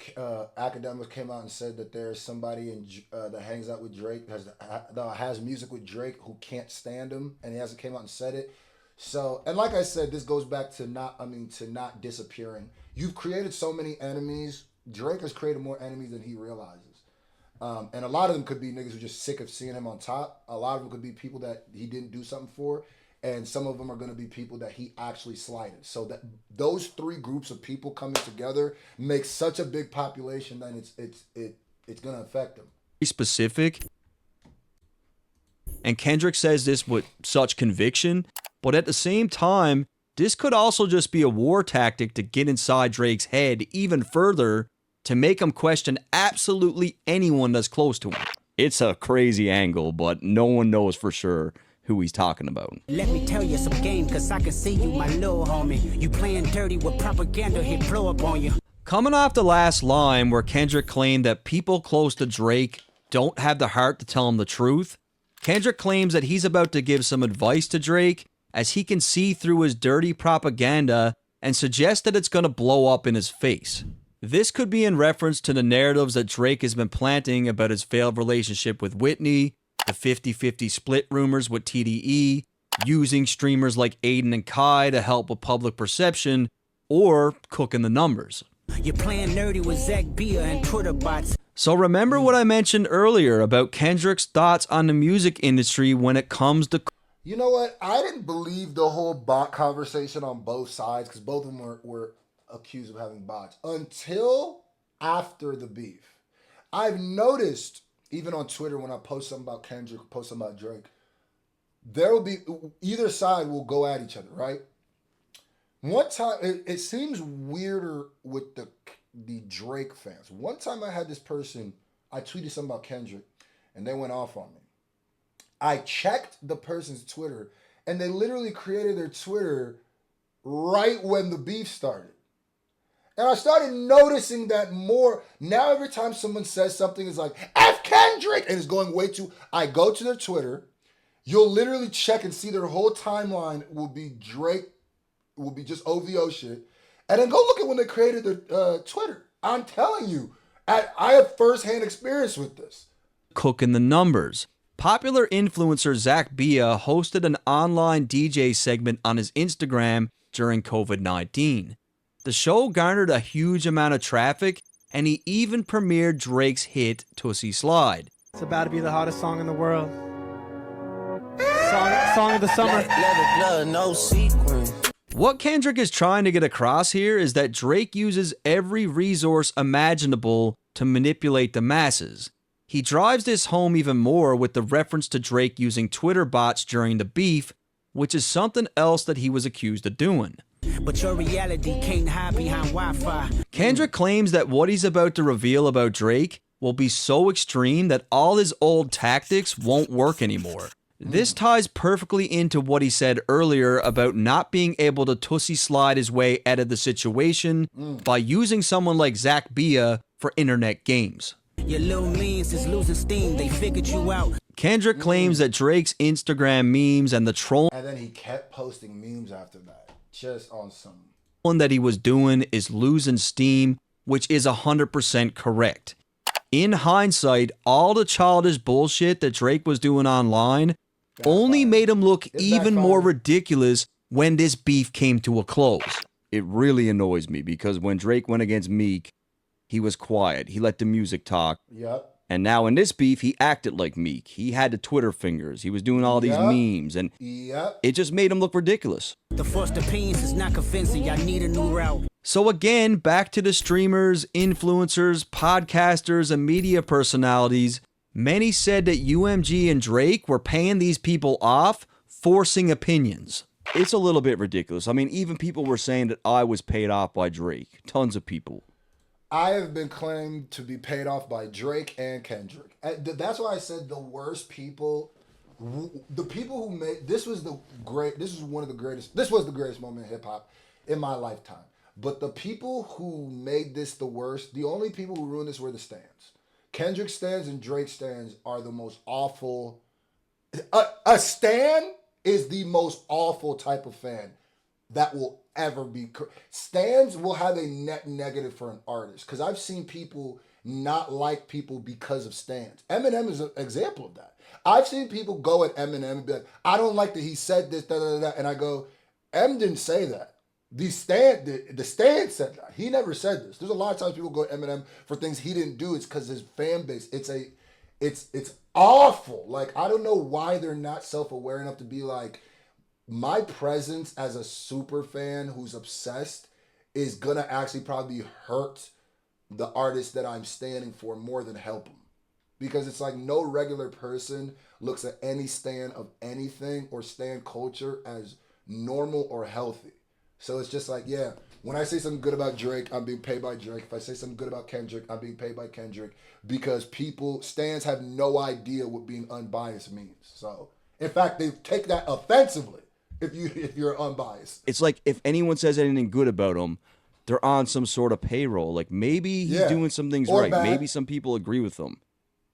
Academics came out and said that there's somebody that hangs out with Drake, has music with Drake, who can't stand him, and he hasn't came out and said it. So, and like I said, this goes back to not disappearing. You've created so many enemies. Drake has created more enemies than he realizes. And a lot of them could be niggas who are just sick of seeing him on top. A lot of them could be people that he didn't do something for. And some of them are going to be people that he actually slighted. So that those three groups of people coming together make such a big population that it's going to affect them. Specific. And Kendrick says this with such conviction. But at the same time, this could also just be a war tactic to get inside Drake's head even further to make him question absolutely anyone that's close to him. It's a crazy angle, but no one knows for sure who he's talking about. Let me tell you some game, cause I can see you, my little homie. You playing dirty with propaganda, he'll blow up on you. Coming off the last line where Kendrick claimed that people close to Drake don't have the heart to tell him the truth, Kendrick claims that he's about to give some advice to Drake as he can see through his dirty propaganda and suggest that it's going to blow up in his face. This could be in reference to the narratives that Drake has been planting about his failed relationship with Whitney, the 50-50 split rumors with TDE, using streamers like Aiden and Kai to help with public perception, or cooking the numbers. You're playing nerdy with Zach Bia and Twitter bots. So remember what I mentioned earlier about Kendrick's thoughts on the music industry when it comes to... You know what? I didn't believe the whole bot conversation on both sides because both of them were accused of having bots until after the beef. I've noticed, even on Twitter, when I post something about Kendrick, post something about Drake, there will be, either side will go at each other, right? One time, it seems weirder with the Drake fans. One time I had this person, I tweeted something about Kendrick, and they went off on me. I checked the person's Twitter, and they literally created their Twitter right when the beef started. And I started noticing that more. Now every time someone says something, it's like, F Kendrick! And it's going way too... I go to their Twitter. You'll literally check and see their whole timeline will be Drake, will be just OVO shit. And then go look at when they created their Twitter. I'm telling you, I have firsthand experience with this. Cooking the numbers. Popular influencer Zach Bia hosted an online DJ segment on his Instagram during COVID-19. The show garnered a huge amount of traffic, and he even premiered Drake's hit Tootsie Slide. It's about to be the hottest song in the world. Song of the summer. No sequence. What Kendrick is trying to get across here is that Drake uses every resource imaginable to manipulate the masses. He drives this home even more with the reference to Drake using Twitter bots during the beef, which is something else that he was accused of doing. But your reality can't hide behind Wi-Fi. Kendrick claims that what he's about to reveal about Drake will be so extreme that all his old tactics won't work anymore. This ties perfectly into what he said earlier about not being able to Tootsie Slide his way out of the situation by using someone like Zach Bia for internet games. Your little means is losing steam. They figured you out. Kendrick claims that Drake's Instagram memes and the trolling And then he kept posting memes after that. Just on some... that he was doing is losing steam, which is 100% correct. In hindsight, all the childish bullshit that Drake was doing online only made him look even more ridiculous when this beef came to a close. It really annoys me because when Drake went against Meek, he was quiet. He let the music talk. Yep. And now in this beef, he acted like Meek. He had the Twitter fingers. He was doing all these memes, and it just made him look ridiculous. The first opinions is not convincing. I need a new route. So again, back to the streamers, influencers, podcasters, and media personalities. Many said that UMG and Drake were paying these people off, forcing opinions. It's a little bit ridiculous. I mean, even people were saying that I was paid off by Drake. Tons of people. I have been claimed to be paid off by Drake and Kendrick. That's why I said the worst people, the people who made, this was the greatest moment in hip hop in my lifetime. But the people who made this the worst, the only people who ruined this were the stans. Kendrick stans and Drake stans are the most awful. A stan is the most awful type of fan that will ever be. Stans will have a net negative for an artist, because I've seen people not like people because of stans. Eminem is an example of that. I've seen people go at Eminem and be like, I don't like that he said this, and I go, M didn't say that. The Stan said that. He never said this. There's a lot of times people go at Eminem for things he didn't do. It's because his fan base, it's awful. Like, I don't know why they're not self-aware enough to be like, my presence as a super fan who's obsessed is gonna actually probably hurt the artist that I'm standing for more than help him. Because it's like no regular person looks at any stan of anything or stan culture as normal or healthy. So it's just like, yeah, when I say something good about Drake, I'm being paid by Drake. If I say something good about Kendrick, I'm being paid by Kendrick. Because stans have no idea what being unbiased means. So, in fact, they take that offensively if you're unbiased. It's like if anyone says anything good about him, they're on some sort of payroll. Like maybe he's doing some things right. Bad. Maybe some people agree with him.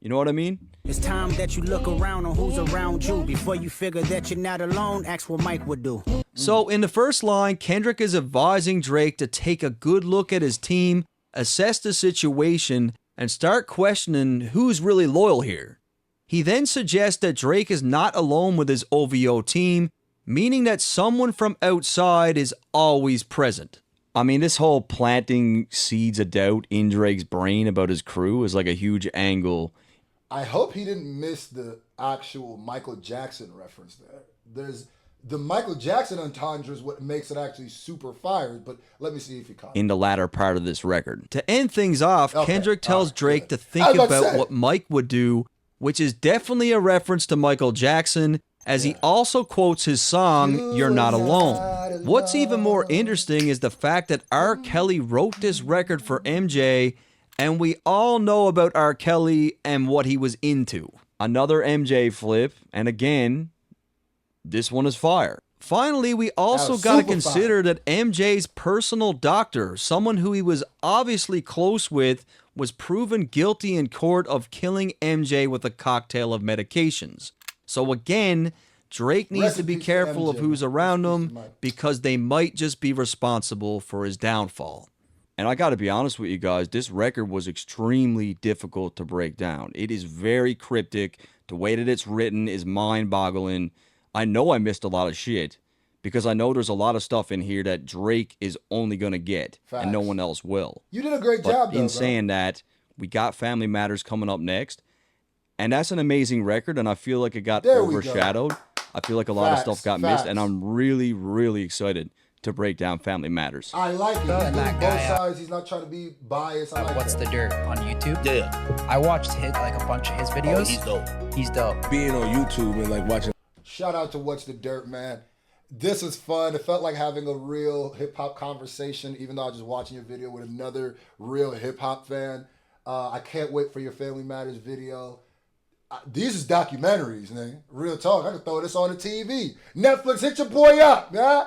You know what I mean? It's time that you look around on who's around you. Before you figure that you're not alone, ask what Mike would do. So in the first line, Kendrick is advising Drake to take a good look at his team, assess the situation, and start questioning who's really loyal here. He then suggests that Drake is not alone with his OVO team, meaning that someone from outside is always present. I mean, this whole planting seeds of doubt in Drake's brain about his crew is like a huge angle. I hope he didn't miss the actual Michael Jackson reference there. There's the Michael Jackson entendre is what makes it actually super fire, but let me see if he caught it. In the latter part of this record. To end things off, Kendrick tells Drake to think about what Mike would do, which is definitely a reference to Michael Jackson, as he also quotes his song, You're Not Alone. What's even more interesting is the fact that R. Kelly wrote this record for MJ, and we all know about R. Kelly and what he was into. Another MJ flip, and again, this one is fire. Finally, we also got to consider that MJ's personal doctor, someone who he was obviously close with, was proven guilty in court of killing MJ with a cocktail of medications. So again, Drake needs to be careful of who's around him because they might just be responsible for his downfall. And I got to be honest with you guys, this record was extremely difficult to break down. It is very cryptic. The way that it's written is mind-boggling. I know I missed a lot of shit because I know there's a lot of stuff in here that Drake is only going to get and no one else will. You did a great job, though, in saying that, we got Family Matters coming up next. And that's an amazing record, and I feel like it got overshadowed. I feel like a lot of stuff got missed, and I'm really, really excited to break down Family Matters. I like it. He's doing both sides. He's not trying to be biased. I like What's the Dirt on YouTube? Yeah. I watched a bunch of his videos. Oh, he's dope. He's dope. Being on YouTube and like watching. Shout out to What's the Dirt, man. This was fun. It felt like having a real hip-hop conversation, even though I was just watching your video with another real hip-hop fan. I can't wait for your Family Matters video. These is documentaries, man. Real talk. I could throw this on the TV. Netflix, hit your boy up, man.